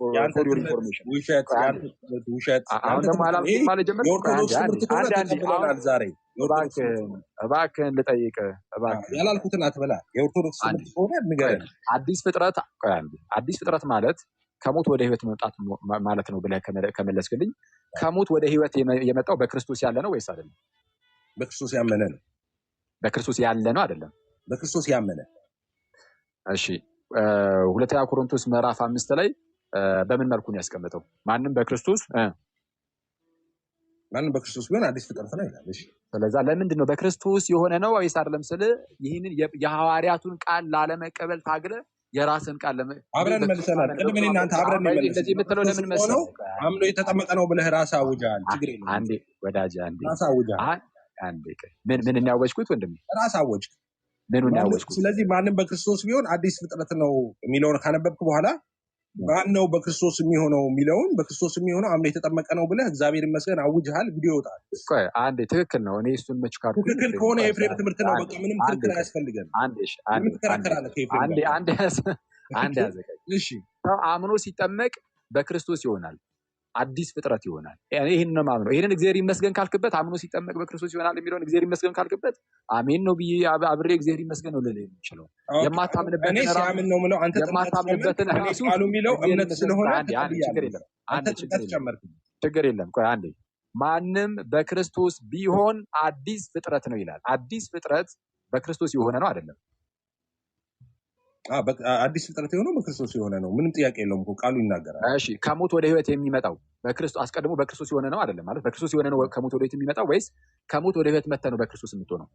እባክህን ልጠይቅህ፣ ያላልኩትን አትበላ። የኦርቶዶክስ ሆነ ንገረኝ። አዲስ ፍጥረት ማለት ከሞት ወደ ህይወት መምጣት ማለት ነው ብለህ ከመለስክልኝ፣ ከሞት ወደ ህይወት የመጣው በክርስቶስ ያለ ነው ወይስ አይደለም? በክርስቶስ ያመነ ነው። በክርስቶስ ያለ ነው አይደለም? በክርስቶስ ያመነ። እሺ ሁለተኛ ቆሮንቶስ ምዕራፍ 5 ላይ በምን መልኩ ነው ያስቀመጠው? ማንም በክርስቶስ ቢሆን አዲስ ፍጥረት ነው ይላል። እሺ ስለዛ ለምንድን ነው በክርስቶስ የሆነ ነው ወይስ አይደለም ስለ ይህንን የሐዋርያቱን ቃል ላለመቀበል ታግለ የራስን ቃል አብረን መልሰናል። ቅድም እኔ እናንተ አብረን መልሰናል። እንደዚህ የምትለው ለምን መሰለህ? አምኖ የተጠመቀ ነው ብለህ ራስህ አውጀሃል። ችግር የለም። አንዴ ወዳጅ ራስህ አውጀሃል። ምን እናያወጅኩት ወንድም? ራስህ አወጅክ። ምኑን ያወጅኩት? ስለዚህ ማንም በክርስቶስ ቢሆን አዲስ ፍጥረት ነው የሚለውን ካነበብክ በኋላ ማን ነው በክርስቶስ የሚሆነው የሚለውን በክርስቶስ የሚሆነው አምኖ የተጠመቀ ነው ብለህ እግዚአብሔር ይመስገን አውጀሃል። ቪዲዮ ይወጣል። አንዴ ትክክል ነው። እኔ እሱን መችካቱ ትክክል ከሆነ የኤፍሬም ትምህርት ነው። በቃ ምንም ክርክር አያስፈልገንም። አንዴ ያዘቀኝ። እሺ ሰው አምኖ ሲጠመቅ በክርስቶስ ይሆናል። አዲስ ፍጥረት ይሆናል። ይሄን ነው ማምነው። ይሄንን እግዚአብሔር ይመስገን ካልክበት አምኖ ሲጠመቅ በክርስቶስ ይሆናል የሚለውን እግዚአብሔር ይመስገን ካልክበት አሜን ነው ብዬ አብሬ እግዚአብሔር ይመስገን ነው ልል የምችለው። እኔ የማታምንበትን ራሱ ሲያምን ነው ምለው አንተ ጥምቀት ጨመርክ። የማታምንበትን እኔ ራሱ ቃሉ የሚለው እግዚአብሔር እምነት ይመስገን ስለሆነ አንዴ ችግር ተቀብያለሁ። የለም አንተ አንዴ ችግር ጥምቀት የለም ጨመርክ። ችግር የለም። ቆይ አንዴ ማንም በክርስቶስ ቢሆን አዲስ ፍጥረት ነው ይላል። አዲስ ፍጥረት በክርስቶስ የሆነ ነው አይደለም? አዲስ ፍጥረት የሆነው በክርስቶስ የሆነ ነው። ምንም ጥያቄ የለውም እኮ ቃሉ ይናገራል። እሺ ከሞት ወደ ህይወት የሚመጣው በክርስቶስ አስቀድሞ በክርስቶስ የሆነ ነው አይደለም? ማለት በክርስቶስ የሆነ ነው ከሞት ወደ ህይወት የሚመጣው ወይስ ከሞት ወደ ህይወት መጥተህ ነው በክርስቶስ የምትሆነው?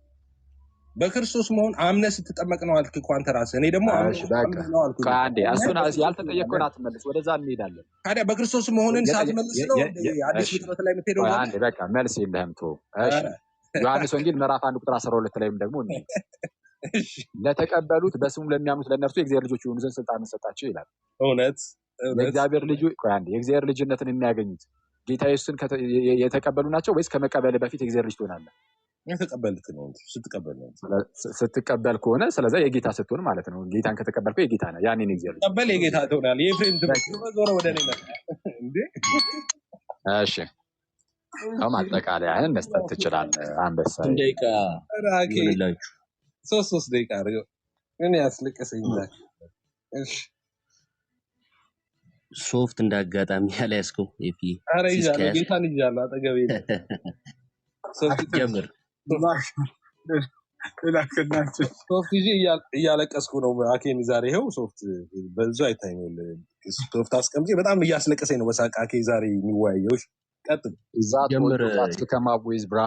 በክርስቶስ መሆን አምነህ ስትጠመቅ ነው አልክ እኮ አንተ ራስህ። እኔ ደግሞ እሺ በቃ አምነህ ነው አልኩ። ቆይ አንዴ እሱን ያልተጠየቀውን አትመልስ፣ ወደዛ እንሄዳለን። ታዲያ በክርስቶስ መሆንን ሳትመልስ ነው አዲስ እሺ ፍጥረት ላይ የምትሄደው? ቆይ ማለት አንዴ በቃ መልስ የለህም ቶ እሺ ዮሐንስ ወንጌል ምዕራፍ 1 ቁጥር 12 ላይም ደግሞ እንዴ ለተቀበሉት በስሙ ለሚያምኑት ለእነርሱ የእግዚአብሔር ልጆች የሆኑ ዘንድ ስልጣን ሰጣቸው ይላል። እውነት የእግዚአብሔር ልጅ ቆይ አንዴ የእግዚአብሔር ልጅነትን የሚያገኙት ጌታ ኢየሱስን የተቀበሉ ናቸው ወይስ ከመቀበል በፊት የእግዚአብሔር ልጅ ትሆናለህ? የተቀበልክ ነው እንጂ ስትቀበል ነው። ስትቀበል ከሆነ ስለዚህ የጌታ ስትሆን ማለት ነው። ጌታን ከተቀበልከው የጌታ ነህ። ያኔ ነው እግዚአብሔር ተቀበል የጌታ ትሆናለህ። የኤፍሬም ትምህርት ዞረ ወደ እኔ መጣ እንዴ። እሺ አሁን ማጠቃለያህን መስጠት ትችላለህ። አንበሳ ደቂቃ ራኬ ይሆንላችሁ። 3 ደቂቃ አድርገው እኔ ያስለቀሰኛል። እሺ ሶፍት እንዳጋጣሚ ያላያስከው ኤፒ አረ ይዣለሁ፣ ሲስከያስ ጌታን ይዣለሁ አጠገቤ ነው። ሶፍት ጀምር። ላክናቸው ሶፍት ይዤ እያለቀስኩ ነው። አኬን ዛሬ ይኸው ሶፍት በዙ አይታኝም። ሶፍት አስቀምጬ በጣም እያስለቀሰኝ ነው በሳቅ አኬ ዛሬ የሚወያየው። ቀጥል ዛት ጀምር። ወጣት ከማቦይዝ ብራ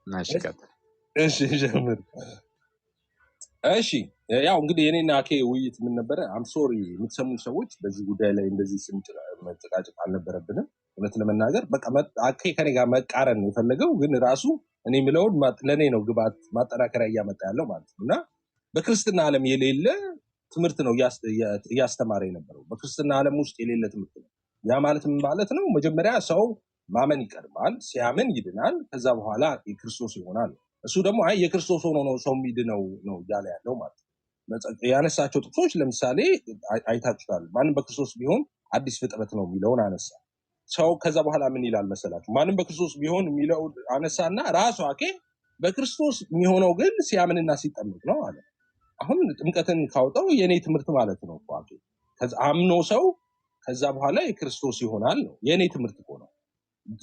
እሺ ቀጥል። እሺ ጀምር። እሺ ያው እንግዲህ የኔና አኬ ውይይት ምን ነበረ? አም ሶሪ የምትሰሙን ሰዎች በዚህ ጉዳይ ላይ እንደዚህ መጨቃጨቅ አልነበረብንም። እውነት ለመናገር በቃ አኬ ከኔ ጋር መቃረን ነው የፈለገው፣ ግን ራሱ እኔ የምለውን ለእኔ ነው ግባት ማጠናከሪያ እያመጣ ያለው ማለት ነው። እና በክርስትና ዓለም የሌለ ትምህርት ነው እያስተማረ የነበረው። በክርስትና ዓለም ውስጥ የሌለ ትምህርት ነው። ያ ማለት ምን ማለት ነው? መጀመሪያ ሰው ማመን ይቀድማል፣ ሲያምን ይድናል፣ ከዛ በኋላ የክርስቶስ ይሆናል። እሱ ደግሞ አይ የክርስቶስ ሆኖ ነው ሰው የሚድነው ነው እያለ ያለው ማለት ነው። ያነሳቸው ጥቅሶች ለምሳሌ አይታችኋል። ማንም በክርስቶስ ቢሆን አዲስ ፍጥረት ነው የሚለውን አነሳ። ሰው ከዛ በኋላ ምን ይላል መሰላችሁ? ማንም በክርስቶስ ቢሆን የሚለው አነሳና ራሱ አኬ በክርስቶስ የሚሆነው ግን ሲያምንና ሲጠመቅ ነው አለ። አሁን ጥምቀትን ካወጣው የኔ ትምህርት ማለት ነው እኮ አኬ። ከዛ አምኖ ሰው ከዛ በኋላ የክርስቶስ ይሆናል ነው የኔ ትምህርት እኮ ነው።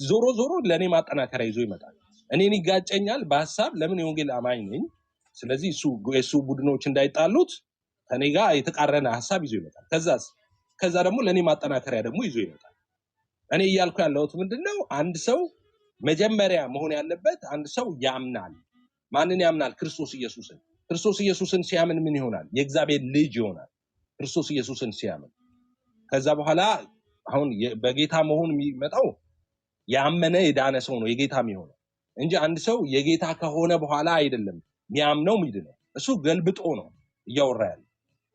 ዞሮ ዞሮ ለኔ ማጠናከሪያ ይዞ ይመጣል። እኔን ይጋጨኛል በሐሳብ ለምን የወንጌል አማኝ ነኝ። ስለዚህ እሱ ቡድኖች እንዳይጣሉት ከኔ ጋር የተቃረነ ሐሳብ ይዞ ይመጣል። ከዛ ደግሞ ለኔ ማጠናከሪያ ደግሞ ይዞ ይመጣል። እኔ እያልኩ ያለሁት ምንድነው? አንድ ሰው መጀመሪያ መሆን ያለበት አንድ ሰው ያምናል። ማንን ያምናል? ክርስቶስ ኢየሱስን። ክርስቶስ ኢየሱስን ሲያምን ምን ይሆናል? የእግዚአብሔር ልጅ ይሆናል። ክርስቶስ ኢየሱስን ሲያምን ከዛ በኋላ አሁን በጌታ መሆን የሚመጣው ያመነ የዳነ ሰው ነው የጌታ የሚሆነው እንጂ አንድ ሰው የጌታ ከሆነ በኋላ አይደለም የሚያምነው የሚድነው። እሱ ገልብጦ ነው እያወራ ያለው።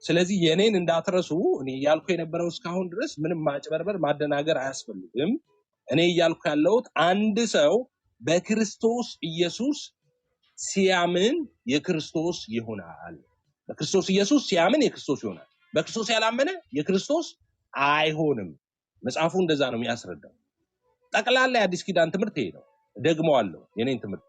ስለዚህ የኔን እንዳትረሱ። እኔ እያልኩ የነበረው እስካሁን ድረስ ምንም ማጭበርበር ማደናገር አያስፈልግም። እኔ እያልኩ ያለሁት አንድ ሰው በክርስቶስ ኢየሱስ ሲያምን የክርስቶስ ይሆናል። በክርስቶስ ኢየሱስ ሲያምን የክርስቶስ ይሆናል። በክርስቶስ ያላመነ የክርስቶስ አይሆንም። መጽሐፉ እንደዛ ነው የሚያስረዳው። ጠቅላላ የአዲስ ኪዳን ትምህርት ይሄ ነው። ደግመዋለሁ የኔን ትምህርት።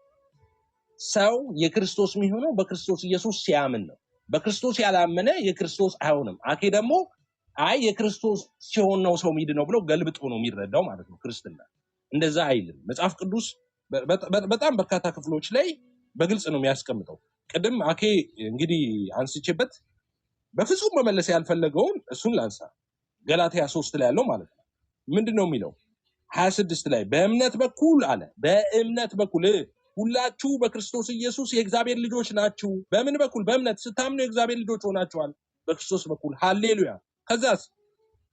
ሰው የክርስቶስ የሚሆነው በክርስቶስ ኢየሱስ ሲያምን ነው። በክርስቶስ ያላመነ የክርስቶስ አይሆንም። አኬ ደግሞ አይ የክርስቶስ ሲሆን ነው ሰው የሚድነው ብሎ ገልብጦ ነው የሚረዳው ማለት ነው። ክርስትና እንደዛ አይልም። መጽሐፍ ቅዱስ በጣም በርካታ ክፍሎች ላይ በግልጽ ነው የሚያስቀምጠው። ቅድም አኬ እንግዲህ አንስቼበት በፍጹም መመለስ ያልፈለገውን እሱን ላንሳ። ገላትያ 3 ላይ ያለው ማለት ነው። ምንድነው የሚለው? 26 ላይ በእምነት በኩል አለ። በእምነት በኩል ሁላችሁ በክርስቶስ ኢየሱስ የእግዚአብሔር ልጆች ናችሁ። በምን በኩል? በእምነት ስታምኑ የእግዚአብሔር ልጆች ሆናችኋል በክርስቶስ በኩል። ሃሌሉያ። ከዛስ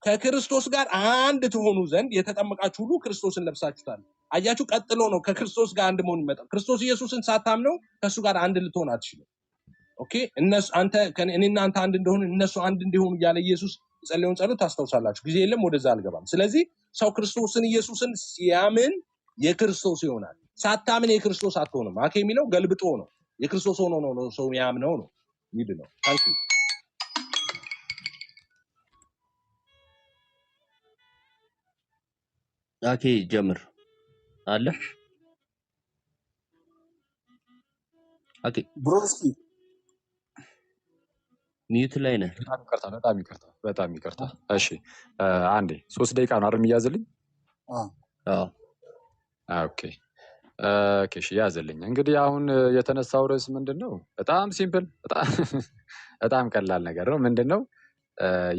ከክርስቶስ ጋር አንድ ትሆኑ ዘንድ የተጠመቃችሁ ሁሉ ክርስቶስን ለብሳችሁታል። አያችሁ፣ ቀጥሎ ነው ከክርስቶስ ጋር አንድ መሆን ይመጣል። ክርስቶስ ኢየሱስን ሳታምነው ከሱ ጋር አንድ ልትሆን አትችልም። ኦኬ፣ እኔና አንተ አንድ እንደሆነ እነሱ አንድ እንዲሆኑ እያለ ኢየሱስ የጸለየውን ጸሎት ታስታውሳላችሁ። ጊዜ የለም፣ ወደዛ አልገባም። ስለዚህ ሰው ክርስቶስን ኢየሱስን ሲያምን የክርስቶስ ይሆናል። ሳታምን የክርስቶስ አትሆንም። አኬ የሚለው ገልብጦ ነው። የክርስቶስ ሆኖ ነው ሰው ያምነው ነው። ይድ ነው። ታንኪ አኬ ጀምር አለ አኬ ብሮስኪ ሚዩት ላይ ነህ። በጣም ይቅርታ። እሺ አንዴ 3 ደቂቃ ነው አይደል የሚያዝልኝ? አዎ ኦኬ ኦኬ እሺ ያዝልኝ። እንግዲህ አሁን የተነሳው ርዕስ ምንድነው? በጣም ሲምፕል፣ በጣም ቀላል ነገር ነው። ምንድነው?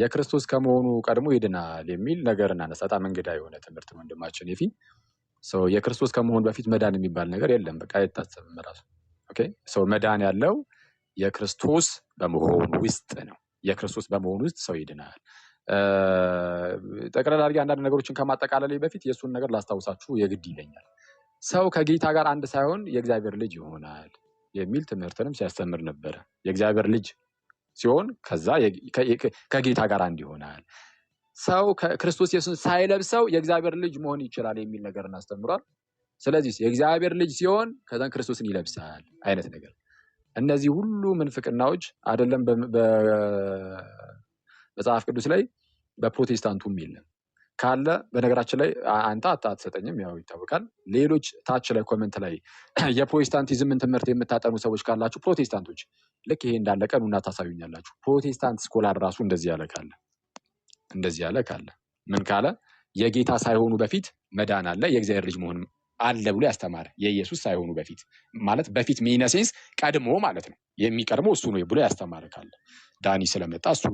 የክርስቶስ ከመሆኑ ቀድሞ ይድናል የሚል ነገር እናነሳ። በጣም እንግዳ የሆነ ትምህርት ነው ወንድማችን ይፊ። የክርስቶስ ከመሆኑ በፊት መዳን የሚባል ነገር የለም። በቃ አይታሰብም ራሱ። ኦኬ መዳን ያለው የክርስቶስ በመሆኑ ውስጥ ነው። የክርስቶስ በመሆኑ ውስጥ ሰው ይድናል። ጠቅላላ አድርጌ አንዳንድ ነገሮችን ከማጠቃለሌ በፊት የእሱን ነገር ላስታውሳችሁ የግድ ይለኛል። ሰው ከጌታ ጋር አንድ ሳይሆን የእግዚአብሔር ልጅ ይሆናል የሚል ትምህርትንም ሲያስተምር ነበረ። የእግዚአብሔር ልጅ ሲሆን ከዛ ከጌታ ጋር አንድ ይሆናል። ሰው ክርስቶስ ኢየሱስን ሳይለብሰው የእግዚአብሔር ልጅ መሆን ይችላል የሚል ነገር እናስተምሯል። ስለዚህ የእግዚአብሔር ልጅ ሲሆን ከዛን ክርስቶስን ይለብሳል አይነት ነገር። እነዚህ ሁሉ ምንፍቅናዎች አይደለም በመጽሐፍ ቅዱስ ላይ በፕሮቴስታንቱም የለም። ካለ በነገራችን ላይ አንተ አትሰጠኝም፣ ያው ይታወቃል። ሌሎች ታች ላይ ኮሜንት ላይ የፕሮቴስታንቲዝምን ትምህርት የምታጠኑ ሰዎች ካላችሁ ፕሮቴስታንቶች ልክ ይሄ እንዳለቀ ኑና ታሳዩኛላችሁ። ፕሮቴስታንት ስኮላር ራሱ እንደዚህ ያለ ካለ ምን ካለ የጌታ ሳይሆኑ በፊት መዳን አለ፣ የእግዚአብሔር ልጅ መሆን አለ ብሎ ያስተማረ የኢየሱስ ሳይሆኑ በፊት ማለት በፊት ሚነሴንስ ቀድሞ ማለት ነው። የሚቀድመው እሱ ነው ብሎ ያስተማረ ካለ ዳኒ ስለመጣ እሱ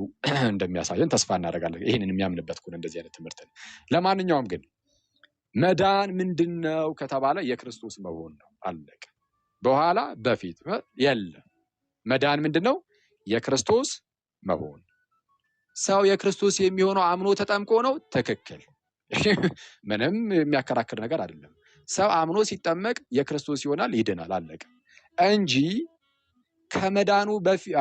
እንደሚያሳየን ተስፋ እናደርጋለን። ይሄንን የሚያምንበት ከሆነ እንደዚህ አይነት ትምህርት ነው። ለማንኛውም ግን መዳን ምንድነው ከተባለ የክርስቶስ መሆን ነው። አለቀ። በኋላ በፊት የለም። መዳን ምንድነው? የክርስቶስ መሆን። ሰው የክርስቶስ የሚሆነው አምኖ ተጠምቆ ነው። ትክክል። ምንም የሚያከራክር ነገር አይደለም። ሰው አምኖ ሲጠመቅ የክርስቶስ ይሆናል፣ ይድናል። አለቀ እንጂ ከመዳኑ በፊት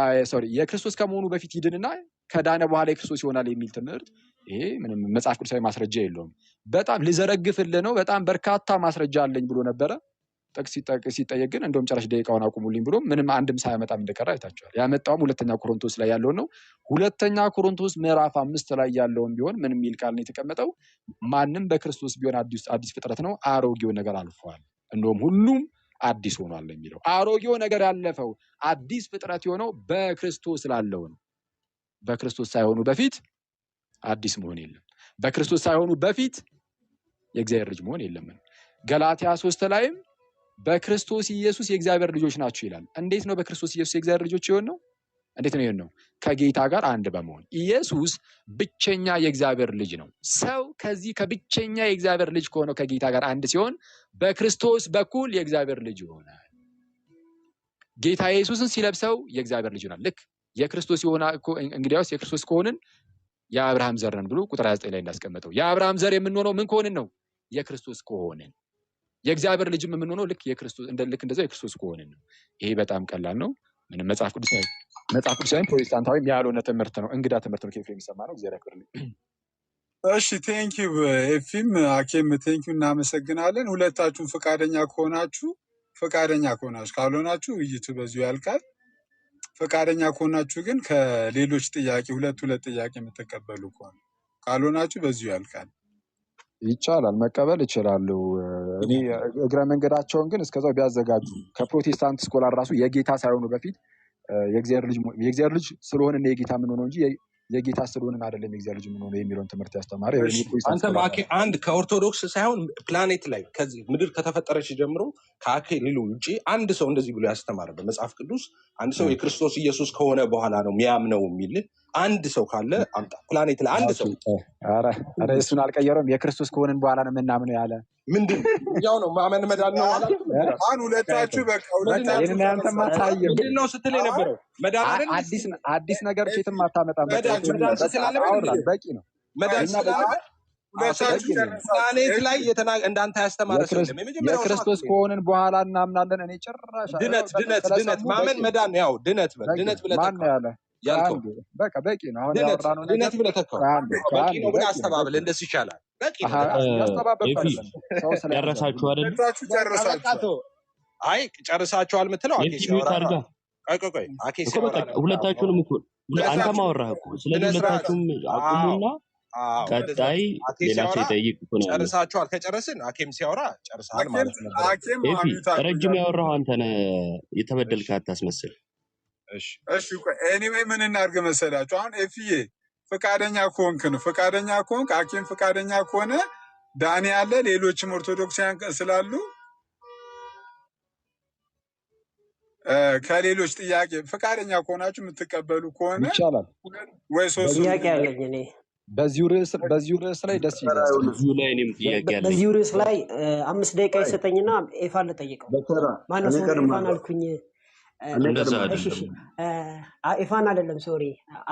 የክርስቶስ ከመሆኑ በፊት ይድንና ከዳነ በኋላ የክርስቶስ ይሆናል የሚል ትምህርት ይሄ ምንም መጽሐፍ ቅዱሳዊ ማስረጃ የለውም። በጣም ልዘረግፍልህ ነው። በጣም በርካታ ማስረጃ አለኝ ብሎ ነበረ። ጥቅስ ሲጠየቅ ግን እንደውም ጨራሽ ደቂቃውን አቁሙልኝ ብሎ ምንም አንድም ሳያመጣም እንደቀረ አይታችኋል። ያመጣውም 2ኛ ቆሮንቶስ ላይ ያለውን ነው። 2ኛ ቆሮንቶስ ምዕራፍ 5 ላይ ያለውን ቢሆን ምን የሚል ቃል ነው የተቀመጠው? ማንም በክርስቶስ ቢሆን አዲስ ፍጥረት ነው፣ አሮጌው ነገር አልፏል፣ እንደውም ሁሉም አዲስ ሆኗል የሚለው። አሮጌው ነገር ያለፈው አዲስ ፍጥረት የሆነው በክርስቶስ ላለው ነው። በክርስቶስ ሳይሆኑ በፊት አዲስ መሆን የለም። በክርስቶስ ሳይሆኑ በፊት የእግዚአብሔር ልጅ መሆን የለም። ገላትያ 3 ላይም በክርስቶስ ኢየሱስ የእግዚአብሔር ልጆች ናችሁ ይላል። እንዴት ነው በክርስቶስ ኢየሱስ የእግዚአብሔር ልጆች የሆነው? እንዴት ነው የሆነው? ከጌታ ጋር አንድ በመሆን። ኢየሱስ ብቸኛ የእግዚአብሔር ልጅ ነው። ሰው ከዚህ ከብቸኛ የእግዚአብሔር ልጅ ከሆነው ከጌታ ጋር አንድ ሲሆን በክርስቶስ በኩል የእግዚአብሔር ልጅ ይሆናል። ጌታ ኢየሱስን ሲለብሰው የእግዚአብሔር ልጅ ይሆናል። ልክ የክርስቶስ የሆነ እንግዲያውስ የክርስቶስ ከሆንን የአብርሃም ዘር ነን ብሎ ቁጥር 29 ላይ እንዳስቀመጠው የአብርሃም ዘር የምንሆነው ምን ከሆንን ነው? የክርስቶስ ከሆንን። የእግዚአብሔር ልጅም የምንሆነው ልክ እንደዛው የክርስቶስ ከሆንን ነው። ይሄ በጣም ቀላል ነው። ምንም መጽሐፍ ቅዱሳዊ ፕሮቴስታንታዊም ያልሆነ ትምህርት ነው። እንግዳ ትምህርት ነው። ከኤፍሬም የሚሰማ ነው። እግዚአብሔር ያክብርልኝ። እሺ ቴንኪው ኤፊም አኬም ቴንኪው፣ እናመሰግናለን። ሁለታችሁም ፈቃደኛ ከሆናችሁ ካልሆናችሁ ውይይቱ በዚሁ ያልቃል። ፈቃደኛ ከሆናችሁ ግን ከሌሎች ጥያቄ ሁለት ጥያቄ የምትቀበሉ ከሆነ ካልሆናችሁ በዚሁ ያልቃል። ይቻላል፣ መቀበል ይችላሉ። እኔ እግረ መንገዳቸውን ግን እስከዛው ቢያዘጋጁ ከፕሮቴስታንት ስኮላር ራሱ የጌታ ሳይሆኑ በፊት የእግዚአብሔር ልጅ ስለሆነ የጌታ ምን ሆነው እንጂ የጌታ ስለሆነ አይደለም የእግዚአብሔር ልጅ ምን ሆነው የሚለውን ትምህርት ያስተማረ አንተ በአኬ አንድ ከኦርቶዶክስ ሳይሆን ፕላኔት ላይ ከዚህ ምድር ከተፈጠረች ጀምሮ ከአኬ ሊሉ ውጪ አንድ ሰው እንደዚህ ብሎ ያስተማረ በመጽሐፍ ቅዱስ አንድ ሰው የክርስቶስ ኢየሱስ ከሆነ በኋላ ነው የሚያምነው የሚል አንድ ሰው ካለ አምጣ። ፕላኔት ላይ አንድ ሰው ኧረ እሱን አልቀየረውም። የክርስቶስ ከሆነን በኋላ ነው የምናምነው ያለ ምንድን ያው ነው ማመን መዳን ነው አላልኩ? ሁለታችሁ ምንድን ነው ስትል የነበረው መዳን አይደል? አዲስ ነገር ሴትም አታመጣም። በቂ ነው መዳን ፕላኔት ላይ እንዳንተ ያስተማረ ሰው የክርስቶስ ከሆንን በኋላ እናምናለን። እኔ ጭራሽ ድነት ማመን መዳን ያው ድነት ብለህ ያልከው በቃ በቂ ነው። አሁን ያወራነው ድነት ብለህ ተካው በቂ ነው ብለህ አስተባብል። እንደሱ ይሻላል። በቂ ነው። ጨረሳችሁ አይደል? አይ ጨርሳችኋል የምትለው አኬ ሲያወራ ቆይ አኬ ሲያወራ ሁለታችሁንም እኮ አንተም አወራህ እኮ። ስለዚህ ሁለታችሁም አቁሙና አዎ እንደዛ ቀጣይ ነው። አኬ ሌላ ሰው ሲያወራ ይጠይቅ እኮ ነው ያለው። ጨርሳችኋል። ከጨረስን አኬም ሲያወራ ጨርሰሃል አኬም ማለት ነበር። አኬም ኤፊ አሚታ ረጅም ያወራው አንተ ነህ፣ እሺ የተበደልክ አታስመስል። እሺ እሺ ቆይ ኤኒዌይ ምን እናድርግ መሰላችሁ? አሁን ኤፍዬ ፈቃደኛ ከሆንክ ነው ፈቃደኛ ከሆንክ አኬም ፈቃደኛ ከሆነ ዳኒ አለ፣ ሌሎችም ኦርቶዶክሳውያን ስላሉ ከሌሎች ጥያቄ ፈቃደኛ ከሆናችሁ የምትቀበሉ ከሆነ ይቻላል። ወይ ሶስት ጥያቄ አለኝ እኔ በዚሁ ርዕስ ላይ ደስ ይላል። እዚሁ ላይ እኔም ጥያቄ አለኝ። በዚሁ ርዕስ ላይ 5 ደቂቃ ይሰጠኝና ኤፋን ልጠይቀው። በተራ ማነው እኔ ሰው ኤፋን ቀድማለሁ አልኩኝ። እኔ እንደዛ ቀድማለሁ። እሺ አይደለም። ኤፋን አይደለም ሶሪ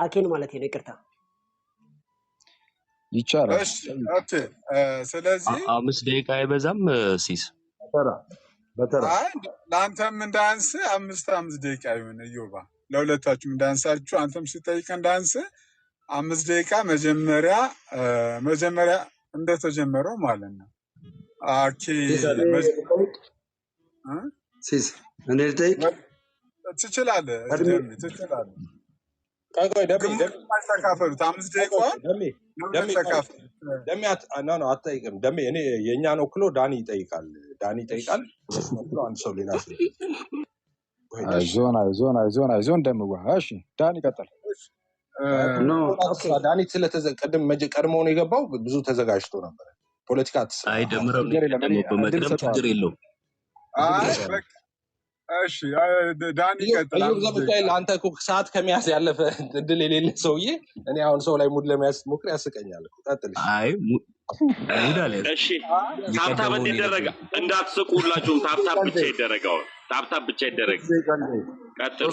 አኬን ማለት ነው፣ ይቅርታ። ይቻላል። እሺ ኦኬ ስለዚህ 5 ደቂቃ አይበዛም ሲስ? በተራ አይ ለአንተም እንዳንስ 5 ደቂቃ ይሁን እዮባ፣ ለሁለታችሁም እንዳንሳችሁ አንተም ስጠይቅ እንዳንስ 5 ደቂቃ መጀመሪያ እንደተጀመረው ማለት ነው። ኦኬ ሲስ እኔ ልጠይቅ ትችላለህ፣ ትችላለህ። ቆይ ደሜ ግማሽ ተካፈሉት፣ 5 ደቂቃውን ደሜ ለሁለት ተካፈሉት። ደሜ አትጠይቅም። ደሜ እኔ የእኛን ወክሎ ዳኒ ይጠይቃል። እሱን ወክሎ አንድ ሰው ሌላ ሰው ወይ ደሽ አይዞን ደምዋ። እሺ ዳኒ ቀጥል። ኖ ዳኒ ቀድሞ ነው የገባው። ብዙ ተዘጋጅቶ ነበር። ፖለቲካ አትስራ። አይ ደምረው ችግር የለም። እኔ ደግሞ እድል በመቅደም ችግር እሰጠዋለሁ። የለውም። አይ በቃ እሺ ዳኒ ይቀጥል። እዮብ ዘመቻዬ ለአንተ እኮ ሰዓት ከመያዝ ያለፈ እድል የሌለ ሰውዬ፣ እኔ አሁን ሰው ላይ ሙድ ለመያዝ ሞክር ያስቀኛል። ቀጥል። አይ ሙድ አለ። እሺ ታብታብ እንዲደረግ እንዳትስቁ፣ ሁላችሁም ታብታብ ብቻ ይደረጋው። ታብታብ ብቻ ይደረግ። ቀጥሉ።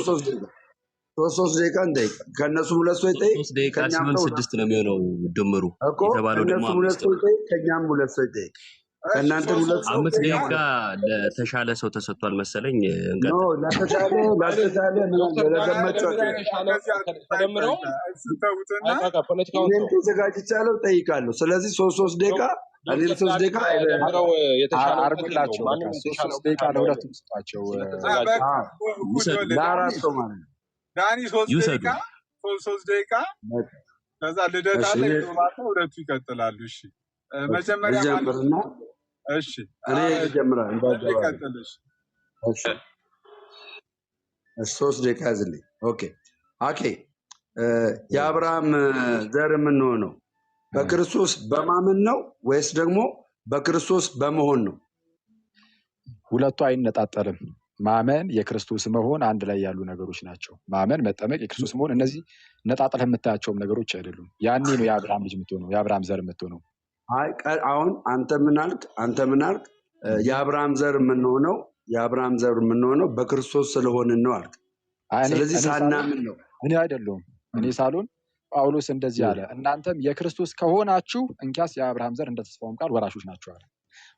ሶስት ደቂቃ እንጠይቅ። ከእነሱም ሁለት ሰው ይጠይቅ፣ 3 ደቂቃ ከእኛም ሲሆን ሰው 6 ነው የሚሆነው ድምሩ። እኮ የተባለው ደግሞ ከእነሱም ሁለት 5 ሰው ነው። ይጠይቅ፣ ከእኛም ሁለት ሰው ይጠይቅ። ከእናንተ ሁለት ሰው 5 ከእኛም ደቂቃ ሁለት ለተሻለ ሰው ተሰጥቷል መሰለኝ። ኖ እንቀጥል። ላስተሻለ ለዘመቸው ተደምረው ስተውትና ፖለቲካውን እኔም ተዘጋጅቻለሁ፣ ጠይቃለሁ። ስለዚህ ሶስት ደቂቃ እኔም 3 ደቂቃ ተደምረው የተሻለ አርጉላቸው። በቃ ማንም የተሻለ 3 ደቂቃ ለሁለቱም ስጧቸው። ለአራት ሰው ማለት ነው። ዳኒ 3 ይውሰዱ። ደቂቃ 3 ደቂቃ ከዛ ልደት አለ ይባታ፣ ሁለቱ ይቀጥላሉ። እሺ መጀመሪያ ማለት ልጀምርና እሺ እኔ ልጀምራለሁ እንዳይገባ። ይቀጥልሽ። እሺ 3 ደቂቃ ያዝልኝ። ኦኬ አኬ የአብርሃም ዘር የምንሆነው በክርስቶስ በማመን ነው ወይስ ደግሞ በክርስቶስ በመሆን ነው? ሁለቱ አይነጣጠልም። ማመን የክርስቶስ መሆን አንድ ላይ ያሉ ነገሮች ናቸው። ማመን፣ መጠመቅ፣ የክርስቶስ መሆን እነዚህ ነጣጥለህ የምታያቸውም ነገሮች አይደሉም። ያኔ ነው የአብርሃም ልጅ የምትሆነው፣ የአብርሃም ዘር የምትሆነው። አሁን አንተ ምን አልክ? የአብርሃም ዘር የምንሆነው በክርስቶስ ስለሆንን ነው አልክ። ስለዚህ ሳናምን ነው። እኔ አይደለሁም። እኔ ሳልሆን ጳውሎስ እንደዚህ አለ፣ እናንተም የክርስቶስ ከሆናችሁ እንኪያስ የአብርሃም ዘር እንደ ተስፋውም ቃል ወራሾች ናቸው አለ።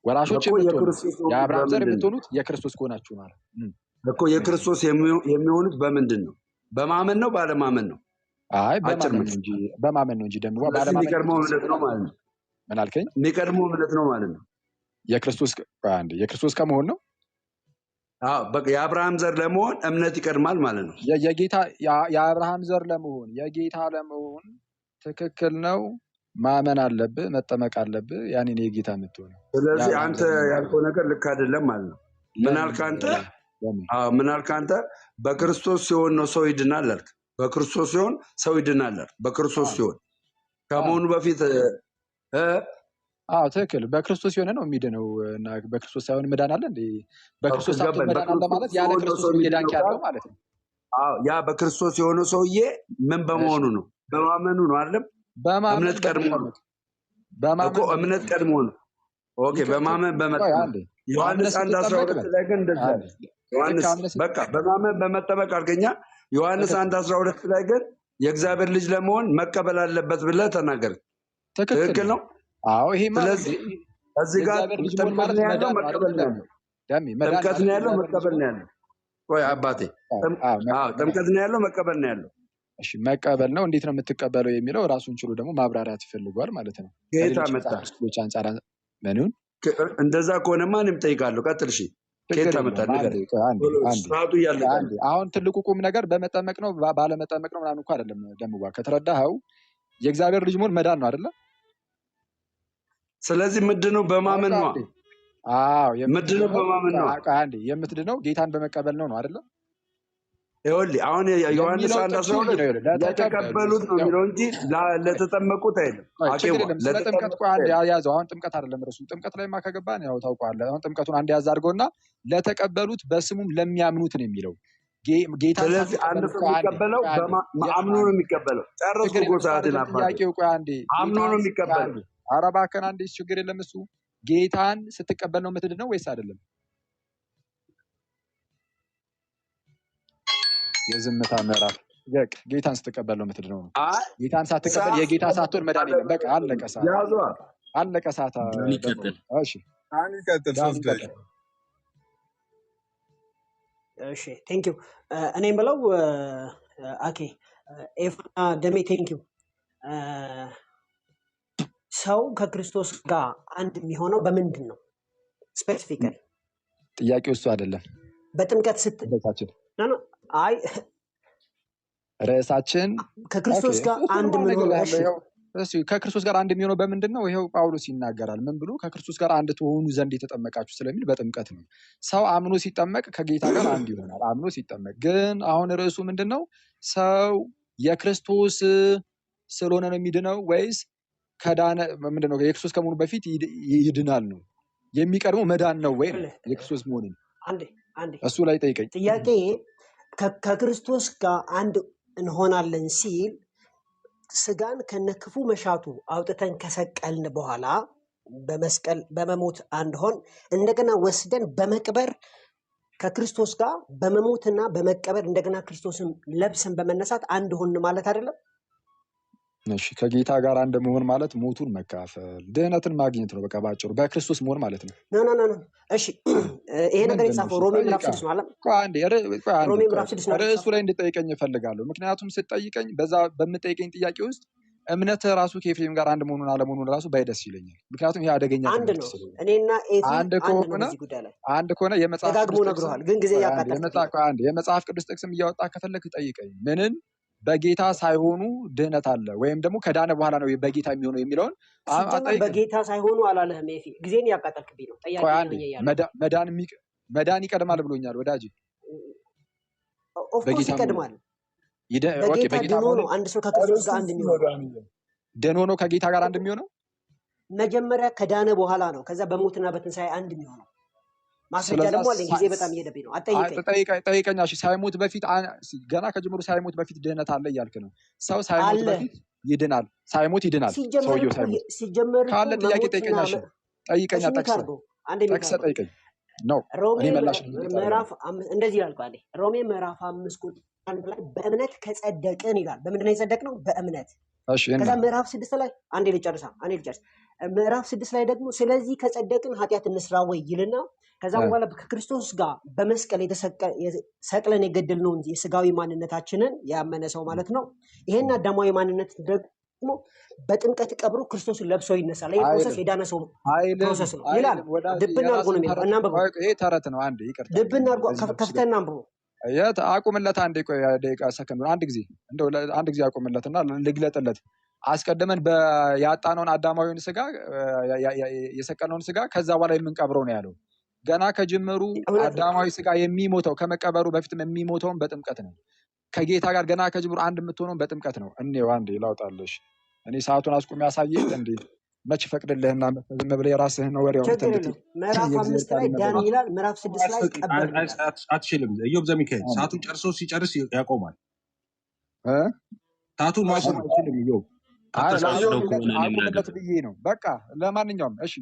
ወራሾች የምትሆኑት የአብርሃም ዘር የምትሆኑት የክርስቶስ ከሆናችሁ ማለት እኮ። የክርስቶስ የሚሆኑት በምንድን ነው? በማመን ነው ባለማመን ነው? አይ በማመን ነው እንጂ ደግሞ ባለማመን የሚቀድመው እምነት ነው ማለት ነው። ምን አልከኝ? የሚቀድመው እምነት ነው ማለት ነው። የክርስቶስ ከመሆን ነው። በቃ የአብርሃም ዘር ለመሆን እምነት ይቀድማል ማለት ነው። የአብርሃም ዘር ለመሆን የጌታ ለመሆን ትክክል ነው። ማመን አለብህ፣ መጠመቅ አለብህ። ያኔ ነው የጌታ የምትሆነው። ስለዚህ አንተ ያልከው ነገር ልክ አይደለም ማለት ነው። ምን አልክ አንተ? በክርስቶስ ሲሆን ነው ሰው ይድናል አልክ። በክርስቶስ ሲሆን ሰው ይድናል አልክ። በክርስቶስ ሲሆን ከመሆኑ በፊት ትክክል። በክርስቶስ የሆነ ነው የሚድነው እና በክርስቶስ ሳይሆን መዳን አለ እንዴ? በክርስቶስ ሳይሆን መዳን አለ ማለት ያለ ክርስቶስ እየዳንክ ያለው ማለት ነው። ያ በክርስቶስ የሆነው ሰውዬ ምን በመሆኑ ነው? በማመኑ ነው አይደለም? እምነት ቀድሞ ነው እኮ። እምነት ቀድሞ ነው። ኦኬ በማመን በመጠመቅ ዮሐንስ 1:12 ላይ ግን እንደዛ ዮሐንስ በቃ በማመን በመጠመቅ አልከኛ። ዮሐንስ 1:12 ላይ ግን የእግዚአብሔር ልጅ ለመሆን መቀበል አለበት ብለህ ተናገር። ትክክል ነው። ስለዚህ እዚህ ጋር ጥምቀት ነው ያለው፣ መቀበል ነው ያለው። ጥምቀት ነው ያለው፣ መቀበል ነው ያለው። ቆይ አባቴ፣ ጥምቀት ነው ያለው፣ መቀበል ነው ያለው። እሺ መቀበል ነው። እንዴት ነው የምትቀበለው የሚለው ራሱን ችሎ ደግሞ ማብራሪያት ይፈልጓል ማለት ነው። ጌታ መጣ አንጻር ምኑን እንደዛ ከሆነማ እኔም እጠይቃለሁ። ቀጥል። እሺ ጌታ መጣ ነገር አሁን ትልቁ ቁም ነገር በመጠመቅ ነው ባለመጠመቅ ነው ምናምን እኮ አይደለም። ደግሞ ከተረዳኸው የእግዚአብሔር ልጅ መሆን መዳን ነው አይደለ? ስለዚህ ምንድነው? በማመን ነው። አዎ ምንድነው? በማመን ነው። አንዴ የምትድነው ጌታን በመቀበል ነው አይደለ? ይኸውልህ አሁን ዮሐንስ 1:12 ለተቀበሉት ነው የሚለው እንጂ ለተጠመቁት አይደለም። ችግር የለም። ስለ ጥምቀት ቆይ አንዴ ያዘው። አሁን ጥምቀት አይደለም ርዕሱ። ጥምቀት ላይማ ከገባን ያው ታውቀዋለህ። አሁን ጥምቀቱን አንዴ ያዝ አድርገውና ለተቀበሉት በስሙም ለሚያምኑት ነው የሚለው ጌታ። ስለዚህ አንድ ሰው የሚቀበለው አምኖ ነው የሚቀበለው። ጨረስኩ እኮ ሰዓትን አባቴ። ጥያቄው ቆይ አንዴ አምኖ ነው የሚቀበለው። ኧረ እባክህን አንዴ ችግር የለም። እሱ ጌታን ስትቀበል ነው የምትድነው ወይስ አይደለም? የዝምታ ምዕራፍ ጌታን ስትቀበል ነው የምትድነው ነው። ጌታን ሳትቀበል የጌታ ሳትሆን መዳን የለም። በቃ አለቀ ሰዓት፣ አለቀ ሰዓት። እሺ ይቀጥል። 3 ደቂቃ። እሺ ቴንክ ዩ። እኔ የምለው አኬ ኤፍና ደሜ ቴንክ ዩ። ሰው ከክርስቶስ ጋር አንድ የሚሆነው በምንድን ነው? ስፔሲፊካሊ ጥያቄው እሱ አይደለም። በጥምቀት ስትል አይ ርዕሳችን ከክርስቶስ ጋር አንድ የሚሆነው እሺ፣ ከክርስቶስ ጋር አንድ የሚሆነው በምንድን ነው? ይሄው ጳውሎስ ይናገራል። ምን ብሎ? ከክርስቶስ ጋር አንድ ትሆኑ ዘንድ የተጠመቃችሁ ስለሚል በጥምቀት ነው። ሰው አምኖ ሲጠመቅ ከጌታ ጋር አንድ ይሆናል። አምኖ ሲጠመቅ ግን አሁን ርዕሱ ምንድን ነው? ሰው የክርስቶስ ስለሆነ ነው የሚድነው ወይስ ከዳነ ምንድን ነው? የክርስቶስ ከመሆኑ በፊት ይድናል ነው የሚቀድመው? መዳን ነው ወይ የክርስቶስ መሆኑን? አንዴ እሱ ላይ ጠይቀኝ። ጥያቄ ከክርስቶስ ጋር አንድ እንሆናለን ሲል ስጋን ከነክፉ መሻቱ አውጥተን ከሰቀልን በኋላ በመስቀል በመሞት አንድ ሆን እንደገና ወስደን በመቅበር ከክርስቶስ ጋር በመሞትና በመቀበር እንደገና ክርስቶስን ለብሰን በመነሳት አንድ ሆን ማለት አይደለም? እሺ፣ ከጌታ ጋር አንድ መሆን ማለት ሞቱን መካፈል ድህነትን ማግኘት ነው። በቃ ባጭሩ በክርስቶስ መሆን ማለት ነው። ኖ እሺ፣ ይሄ ነገር የተጻፈው ሮሜ ምዕራፍ 6 ነው አለ። ሮሜ ምዕራፍ 6 ነው። ርዕሱ ላይ እንድጠይቀኝ እፈልጋለሁ። ምክንያቱም ስትጠይቀኝ በዛ በምጠይቀኝ ጥያቄ ውስጥ እምነት ራሱ ከኤፍሬም ጋር አንድ መሆኑን አለመሆኑን ራሱ ባይደስ ይለኛል። ምክንያቱም ይሄ አደገኛ አንድ ነው። እኔና ኤፍሬም አንድ ከሆነ የመጽሐፍ ደጋግሞ ነግረዋል፣ ግን ጊዜ ያቃጣል። የመጽሐፍ ቅዱስ ጥቅስም እያወጣ ከፈለክ ጠይቀኝ። ምንን በጌታ ሳይሆኑ ድህነት አለ ወይም ደግሞ ከዳነ በኋላ ነው በጌታ የሚሆነው የሚለውን በጌታ ሳይሆኑ አላለህም። ኤፊ ጊዜን ያቃጠልክብኝ ነው። መዳን ይቀድማል ብሎኛል ወዳጅ። ኦፍኮርስ ይቀድማል። በጌታ ድኖ ነው አንድ ሰው ከክርስቶስ ጋር አንድ የሚሆነው። ድኖ ነው ከጌታ ጋር አንድ የሚሆነው። መጀመሪያ ከዳነ በኋላ ነው ከዛ በሞትና በትንሣኤ አንድ የሚሆነው። ማስረጃ ደግሞ አለኝ። ጊዜ በጣም እየሄደብኝ ነው። ጠይቀኝ። እሺ፣ ሳይሞት በፊት ገና ከጅምሩ ሳይሞት በፊት ድህነት አለ እያልክ ነው። ሰው ሳይሞት በፊት ይድናል፣ ሳይሞት ይድናል። ሰውየው ሳይሞት ካለ ጥያቄ ጠይቀኝ። እሺ ጠይቀኝ፣ ጠቅሰህ ጠይቀኝ ነው። ሮሜ ምዕራፍ እንደዚህ ይላል። ሮሜ ምዕራፍ 5 ቁጥር 1 ላይ በእምነት ከጸደቅን ይላል። በምንድን ነው የጸደቅነው? በእምነት። ከዛ ምዕራፍ 6 ላይ አንዴ ልጨርስ። ምዕራፍ 6 ላይ ደግሞ ስለዚህ ከጸደቅን ኃጢአት እንስራ ወይ ይልና ከዛ በኋላ ከክርስቶስ ጋር በመስቀል ሰቅለን የገደልነው እንጂ የስጋዊ ማንነታችንን ያመነ ሰው ማለት ነው። ይሄን አዳማዊ ማንነት ደግሞ በጥምቀት ቀብሮ ክርስቶስን ለብሶ ይነሳል። ይሄ ፕሮሰስ የዳነ ሰው ፕሮሰስ ነው ይላል። ድብና አድርጎ ነው የሚለው። እናንብበው። ይሄ ተረት ነው። አንዴ ይቅርታ፣ ድብና አድርጎ ከፍተና አንብበው። አቁምለት አንዴ፣ ቆይ ደቂቃ ሰከንድ፣ አንድ ጊዜ እንደው አንድ ጊዜ አቁምለትና ልግለጥለት። አስቀድመን ያጣነውን አዳማዊውን ስጋ የሰቀልነውን ስጋ ከዛ በኋላ የምንቀብረው ነው ያለው። ገና ከጅምሩ አዳማዊ ስጋ የሚሞተው ከመቀበሩ በፊትም የሚሞተውን በጥምቀት ነው። ከጌታ ጋር ገና ከጅምሩ አንድ የምትሆነው በጥምቀት ነው። እኔው አንዴ ላውጣለሽ። እኔ ሰዓቱን አስቁም ያሳየህ እንዴ መች ፈቅድልህና ዝም ብለህ የራስህን ነው ወሬው እንትን ምዕራፍ 5 ላይ ዳን ይላል። ምዕራፍ 6 ላይ ቀበል አትችልም። ኢዮብ ዘሚካኤል ሰዓቱን ሲጨርስ ያቆማል። ሰዓቱን ማቆም አይችልም ኢዮብ። አቁምለት ብዬ ነው። በቃ ለማንኛውም እሺ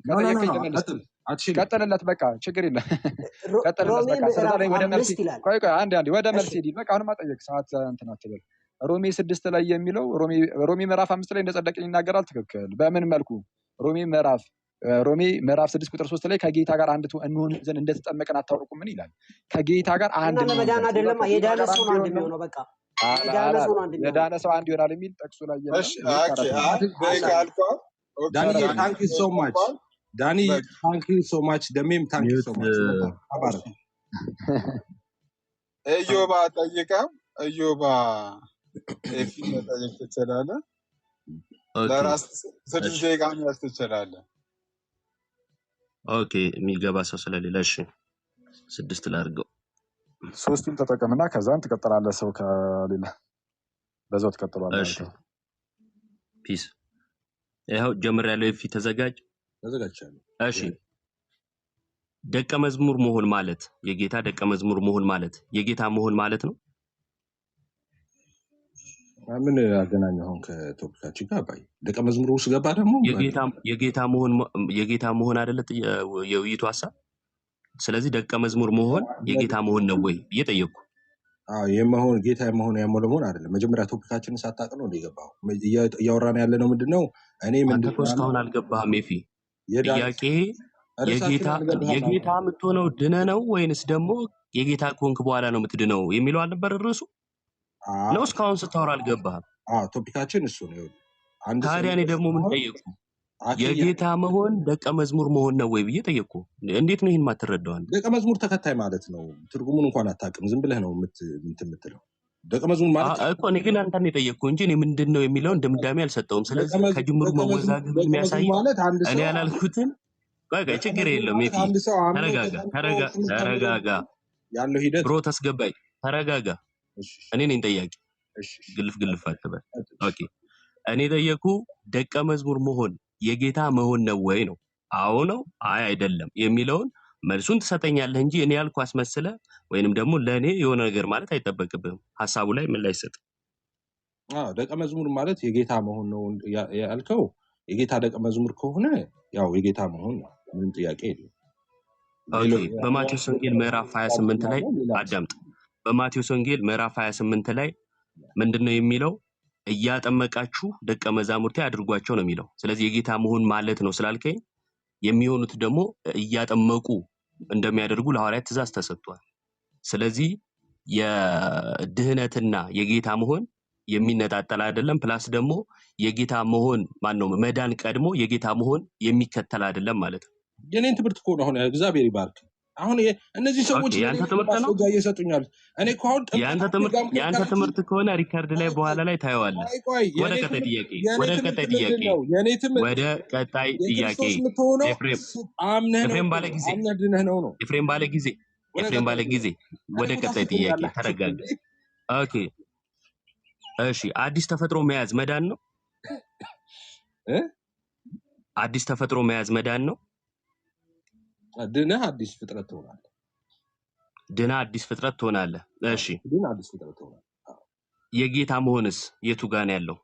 ቀጥልለት። በቃ ችግር የለም ቀጥልለት። በቃ ስለዛ ላይ ወደ መልስ ቆይ አንዴ ወደ መልስ ሂድ። በቃ አሁን ማጠየቅ ሰዓት እንትን አትበል። ሮሜ 6 ላይ የሚለው ሮሜ ምዕራፍ 5 ላይ እንደጸደቅን ይናገራል። ትክክል። በምን መልኩ? ሮሜ ምዕራፍ 6 ቁጥር 3 ላይ ከጌታ ጋር አንድ እንሆን ዘንድ እንደተጠመቅን አታውቁም? ምን ይላል? ከጌታ ጋር አንድ ነው። ለመዳን አይደለም የዳነ ሰው ነው አንድ የሚሆነው። በቃ የዳነ ሰው አንድ ይሆናል የሚል ጠቅሱ ላይ ዳኒ ታንክ ዩ ሶ ማች ዳኒ ታንክ ዩ ሶ ማች ደሜም ታንክ ዩ ሶ ማች። እዮባ ጠይቃ እዮባ ኤፊ መጠየቅ ትችላለህ። ኦኬ ለራስ 6 እሺ ደቂቃ መያዝ ትችላለህ። ኦኬ የሚገባ ሰው ስለሌለ እሺ 6 ላድርገው። 3ቱን ተጠቀምና ከዛን ትቀጥላለህ። ሰው ከሌለ በዛው ትቀጥላለህ። እሺ አይተው ፒስ ይኸው ጀምሬያለሁ። ኤፊ ተዘጋጅ። ተዘጋጅቻለሁ። እሺ ደቀ መዝሙር መሆን ማለት የጌታ ደቀ መዝሙር መሆን ማለት የጌታ መሆን ማለት ነው። ምን አገናኘው አሁን ከቶፒካችን ጋር? ባይ ደቀ መዝሙር ውስጥ ገባ ደግሞ የጌታ መሆን አይደለ የውይይቱ ሀሳብ። ስለዚህ ደቀ መዝሙር መሆን የጌታ መሆን ነው ወይ እየጠየቅኩ? አዎ የመሆን ጌታ የመሆን ያመው ለመሆን አይደለም። መጀመሪያ ቶፒካችንን ሳታውቅ ነው እንደገባው እያወራን ያለ ነው። ምንድነው እኔ አንተ እኮ እስካሁን አልገባህም ኤፊ። ጥያቄ የጌታ የምትሆነው ድነ ነው ወይንስ ደግሞ የጌታ ከሆንክ በኋላ ነው የምትድነው የሚለው አልነበር ርዕሱ ነው? እስካሁን ስታወራ አልገባህም። ቶፒካችን እሱ ነው። ታዲያ እኔ ደግሞ ምን ጠየቅኩ? የጌታ መሆን ደቀ መዝሙር መሆን ነው ወይ ብዬ ጠየቅኩ። እንዴት ነው ይህን ማትረዳው? ደቀ መዝሙር ተከታይ ማለት ነው። ትርጉሙን እንኳን አታውቅም። ዝም ብለህ ነው የምትለው። ደቀ መዝሙር ማለት እኮ እኔ ግን አንተን የጠየቅኩ እንጂ እኔ ምንድን ነው የሚለው ድምዳሜ አልሰጠውም። ስለዚህ ከጅምሩ መወዛገብ የሚያሳይ እኔ ያላልኩትን በቃ ችግር የለውም። ተረጋጋ ያለው ሂደት ብሮ ተስገባይ ተረጋጋ። እኔ ነኝ ጠያቂ። ግልፍ አትበል። ኦኬ እኔ ጠየቁ ደቀ መዝሙር መሆን የጌታ መሆን ነው ወይ ነው? አዎ ነው አይ አይደለም የሚለውን መልሱን ትሰጠኛለህ እንጂ እኔ ያልኩ አስመስለ ወይንም ደግሞ ለኔ የሆነ ነገር ማለት አይጠበቅብህም። ሐሳቡ ላይ ምን ላይ ሰጥ? ደቀ መዝሙር ማለት የጌታ መሆን ነው ያልከው። የጌታ ደቀ መዝሙር ከሆነ ያው የጌታ መሆን ነው፣ ምንም ጥያቄ የለም። ኦኬ በማቴዎስ ወንጌል ምዕራፍ 28 ላይ አዳምጥ። በማቴዎስ ወንጌል ምዕራፍ 28 ላይ ምንድነው የሚለው? እያጠመቃችሁ ደቀ መዛሙርቴ አድርጓቸው ነው የሚለው። ስለዚህ የጌታ መሆን ማለት ነው ስላልከኝ የሚሆኑት ደግሞ እያጠመቁ እንደሚያደርጉ ለሐዋርያት ትእዛዝ ተሰጥቷል። ስለዚህ የድህነትና የጌታ መሆን የሚነጣጠል አይደለም። ፕላስ ደግሞ የጌታ መሆን ማነው መዳን ቀድሞ የጌታ መሆን የሚከተል አይደለም ማለት ነው። የኔን ትምህርት እኮ ነው አሁን እግዚአብሔር ይባርክ። አሁን እነዚህ ሰዎች ያንተ ትምህርት ነው እየሰጡኛል። እኔ እኮ አሁን ያንተ ትምህርት ከሆነ ሪካርድ ላይ በኋላ ላይ ታየዋለህ። ወደ ቀጣይ ጥያቄ ኤፍሬም ባለ ጊዜ ወደ ቀጣይ ጥያቄ ተረጋጋ። ኦኬ እሺ አዲስ ተፈጥሮ መያዝ መዳን ነው? አዲስ ተፈጥሮ መያዝ መዳን ነው? ድነህ አዲስ ፍጥረት ትሆናለህ። እሺ ድነህ አዲስ ፍጥረት ትሆናለህ። የጌታ መሆንስ የቱ ጋር ነው ያለው?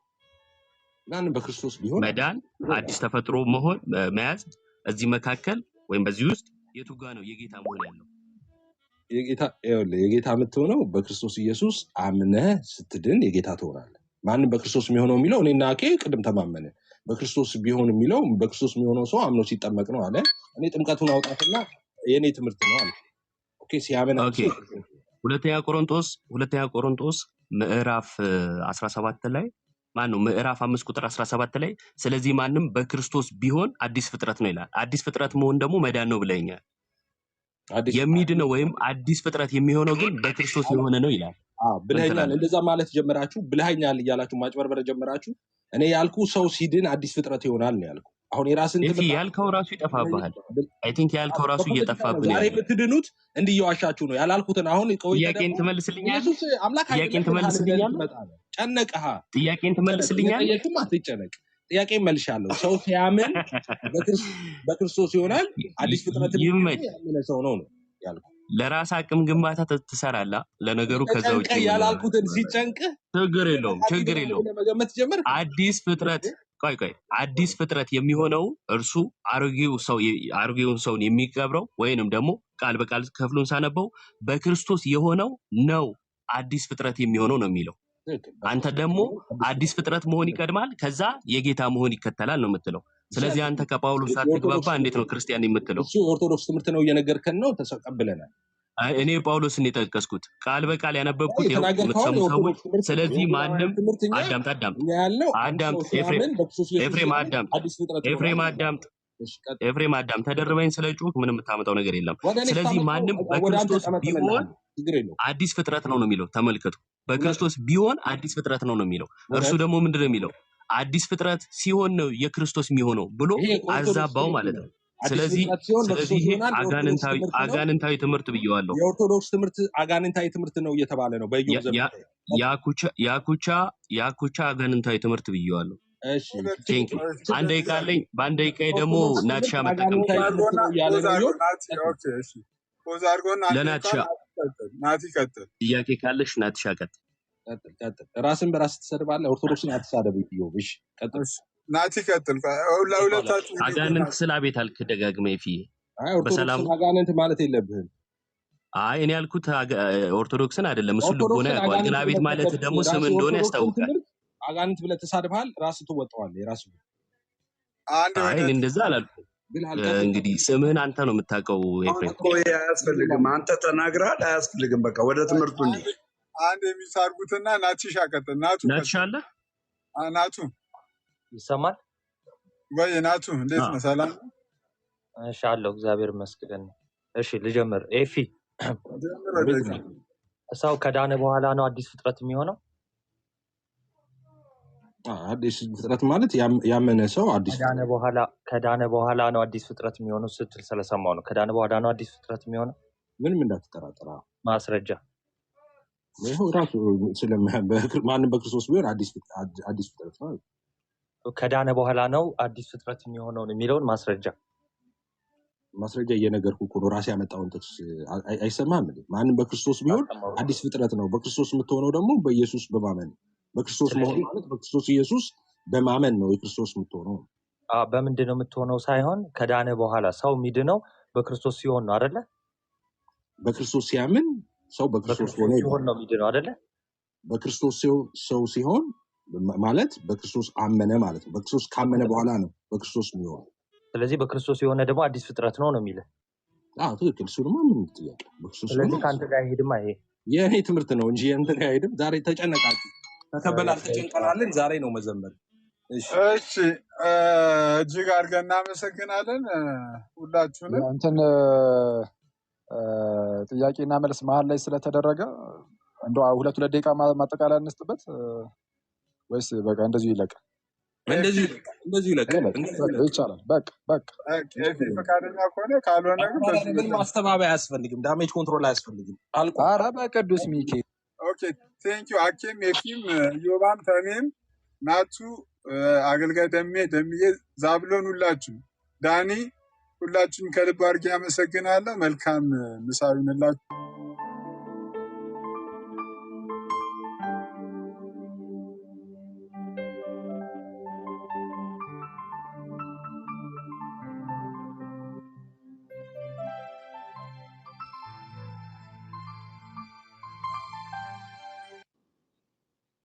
ማንም በክርስቶስ ቢሆን መዳን አዲስ ተፈጥሮ መሆን መያዝ እዚህ መካከል ወይም በዚህ ውስጥ የቱ ጋር ነው የጌታ መሆን ያለው? የጌታ የምትሆነው በክርስቶስ ኢየሱስ አምነህ ስትድን የጌታ ትሆናለህ። ማንም በክርስቶስ የሚሆነው የሚለው እኔና ቅድም ተማመነ። በክርስቶስ ቢሆን የሚለው በክርስቶስ የሚሆነው ሰው አምኖ ሲጠመቅ ነው አለ። እኔ ጥምቀቱን አውጣትና የኔ ትምህርት ነው አለ። ኦኬ ሲያመን ሁለተኛ ቆሮንቶስ ምዕራፍ 17 ላይ ምዕራፍ 5 ቁጥር 17 ላይ ስለዚህ ማንም በክርስቶስ ቢሆን አዲስ ፍጥረት ነው ይላል። አዲስ ፍጥረት መሆን ደግሞ መዳን ነው ብለኛል። የሚድነው ወይም አዲስ ፍጥረት የሚሆነው ግን በክርስቶስ የሆነ ነው ይላል። ብለኛል። እንደዛ ማለት ጀመራችሁ፣ ብለኛል እያላችሁ ማጭበርበር ጀመራችሁ። እኔ ያልኩ ሰው ሲድን አዲስ ፍጥረት ይሆናል ነው ያልኩ። አሁን የራስን ትምህርት ያልከው ራሱ ይጠፋብሃል። አይ ቲንክ ያልከው ራሱ እየጠፋብህ ነው። የምትድኑት እንዲየዋሻችሁ ነው ያላልኩትን። አሁን ጥያቄን ትመልስልኛለህ? ጨነቀህ? ጥያቄን ትመልስልኛለህ? የትም አትጨነቅ። ጥያቄን መልሻለሁ። ሰው ሲያምን በክርስቶስ ይሆናል አዲስ ፍጥረት የሚሆነ ሰው ነው ያልኩ። ለራስ አቅም ግንባታ ትሰራለህ። ለነገሩ ከዛ ውጪ ያላልኩትን ሲጨንቅ ችግር የለውም። አዲስ ፍጥረት የሚሆነው እርሱ አሮጌውን ሰውን የሚቀብረው ወይንም ደግሞ ቃል በቃል ክፍሉን ሳነበው በክርስቶስ የሆነው ነው አዲስ ፍጥረት የሚሆነው ነው የሚለው። አንተ ደግሞ አዲስ ፍጥረት መሆን ይቀድማል፣ ከዛ የጌታ መሆን ይከተላል ነው የምትለው። ስለዚህ አንተ ከጳውሎስ ሳትግባባ እንዴት ነው ክርስቲያን የምትለው? እሱ ኦርቶዶክስ ትምህርት ነው እየነገርከን ነው፣ ተቀብለናል። እኔ ጳውሎስን የጠቀስኩት ቃል ያነበብኩት የምትሰሙ ሰዎች። ስለዚህ ማንም አዳምጥ ኤፍሬም አዳምጥ ተደርበኝ ስለ ጩክ ምንም የምታመጣው ነገር የለም። ስለዚህ ማንም በክርስቶስ ቢሆን አዲስ ፍጥረት ነው የሚለው። ተመልከቱ፣ በክርስቶስ ቢሆን አዲስ ፍጥረት ነው የሚለው። እርሱ ደግሞ ምንድነው የሚለው? አዲስ ፍጥረት ሲሆን ነው የክርስቶስ የሚሆነው ብሎ ይሄ ኦርቶዶክስ አዛባው ትምህርት ማለት ነው። ነው። አዲስ ስለዚህ ፍጥረት ሲሆን ስለዚህ በክርስቶስ ይሄ ይሆናል። የኦርቶዶክስ ትምህርት ነው። አጋንንታዊ ትምህርት ብየዋለሁ። የኦርቶዶክስ ትምህርት አጋንንታዊ ትምህርት ነው እየተባለ ነው በኢዮብ ዘመን። ያኩቻ አጋንንታዊ ትምህርት ብየዋለሁ። እሺ ቴንክ ዩ። አንድ ደቂቃ አለኝ። በአንድ ደቂቃ ደግሞ ኦርቶዶክስ ናትሻ ትምህርት መጠቀም አጋንንታዊ ይችላል። ትምህርት ነው እያለ ነው ኢዮብ። ፖዝ አድርጎና አንዴ ለናትሻ እንኳን ናቲ ቀጥል። ጥያቄ ካለሽ ናትሻ ቀጥል። ቀጥል። ራስን በራስ ትሰድባለህ። ኦርቶዶክስን አትሳደብ ኢዮብ። እሺ ቀጥል። እሺ ናቲ ቀጥል። ለሁለታችሁ አጋንንት ስለ አቤት አልክ ደጋግመህ ይፍዬ አይ በሰላም ኦርቶዶክስን አጋንንት ማለት የለብህም። አይ እኔ ያልኩት ኦርቶዶክስን አይደለም። እሱ ልቦና ኦርቶዶክስን ያውቀዋል። ግን አጋንንት አቤት ብለህ ማለት ደግሞ ስም ራስህ እንደሆነ የኦርቶዶክስን ያስታውቃል። ትምህርት አጋንንት ብለህ ተሳድበሃል። ራስህ ትወጣዋለህ። የራስህ አንድ አይ ወደ እኔ እንደዛ አላልኩም። ብለሃል። ቀጥል። እንግዲህ ስምህን አንተ ነው የምታውቀው አሁን ኤፍሬም። እኮ ይሄ አያስፈልግም። አንተ ተናግረሃል፣ አያስፈልግም። በቃ ወደ ትምህርቱ እንሂድ። አንድ የሚሳርጉትና ናቲሻ ቀጥል። ናቱ ናትሻ ቀጥል። አለ ናቱ ይሰማል? ወይ ናቱ እንዴት ነው? ሰላም ነው? እሺ አለው፣ እግዚአብሔር ይመስገን። እሺ ልጀምር። ኤፊ ጀምር አቤት ወደዚህ። ነው። ሰው ከዳነ በኋላ ነው አዲስ ፍጥረት የሚሆነው? አዲስ ፍጥረት ማለት ያመነ ሰው አዲስ ከዳነ በኋላ ነው አዲስ ፍጥረት የሚሆነው ስትል ስለሰማው ነው። ከዳነ በኋላ ነው አዲስ ፍጥረት የሚሆነው? ምንም እንዳትጠራጠራ። ማስረጃ ይኸው ራሱ ማንም በክርስቶስ ቢሆን አዲስ ፍጥረት ነው። ከዳነ በኋላ ነው አዲስ ፍጥረት የሚሆነው የሚለውን ማስረጃ እየነገርኩህ እኮ ነው። ራሴ ያመጣውን ጥቅስ አይሰማህም እንዴ? ማንም በክርስቶስ ቢሆን አዲስ ፍጥረት ነው። በክርስቶስ የምትሆነው ደግሞ በኢየሱስ በማመን ነው። በክርስቶስ መሆን ማለት በክርስቶስ ኢየሱስ በማመን ነው። የክርስቶስ የምትሆነው በምንድን ነው የምትሆነው ሳይሆን ከዳነ በኋላ ሰው የሚድነው በክርስቶስ ሲሆን ነው አይደለ? በክርስቶስ ሲያምን ሰው በክርስቶስ ሆነ ሲሆን ነው የሚድነው አይደለ? በክርስቶስ ሰው ሲሆን ማለት በክርስቶስ አመነ ማለት ነው። በክርስቶስ ካመነ በኋላ ነው በክርስቶስ የሚሆነው። ስለዚህ በክርስቶስ የሆነ ደግሞ አዲስ ፍጥረት ነው የሚልህ። ትክክል። እሱ ደግሞ ምን ጥያቄ? በክርስቶስ ስለዚህ ከአንተ ጋር አይሄድማ። ይሄ የእኔ ትምህርት ነው እንጂ የእንተ ጋር አይሄድም። ዛሬ ተጨነቃችሁ፣ ተከበላል፣ ተጨንቀናልን። ዛሬ ነው መዘመር። እሺ እጅግ አድርገን እናመሰግናለን ሁላችሁንም። እንትን ጥያቄና መልስ መሀል ላይ ስለተደረገ እንደው ሁለት ደቂቃ ማጠቃለያ እንስጥበት ወይስ በቃ እንደዚሁ ይለቅ? እንደዚሁ ይለቅ ይቻላል። በቃ ኤፊ ፈቃደኛ ከሆነ ካልሆነ ግን ምን ማስተባበያ አያስፈልግም። ዳሜጅ ኮንትሮል አያስፈልግም። ኧረ በቅዱስ ሚካኤል ኦኬ ቴንክ ዩ። አኬም፣ ኤፊም፣ ዮባም፣ ተሜም፣ ናቱ፣ አገልጋይ ደምዬ፣ ዛብሎን፣ ሁላችሁ ዳኒ፣ ሁላችሁም ከልብ አድርጌ አመሰግናለሁ። መልካም ምሳ ይሁንላችሁ።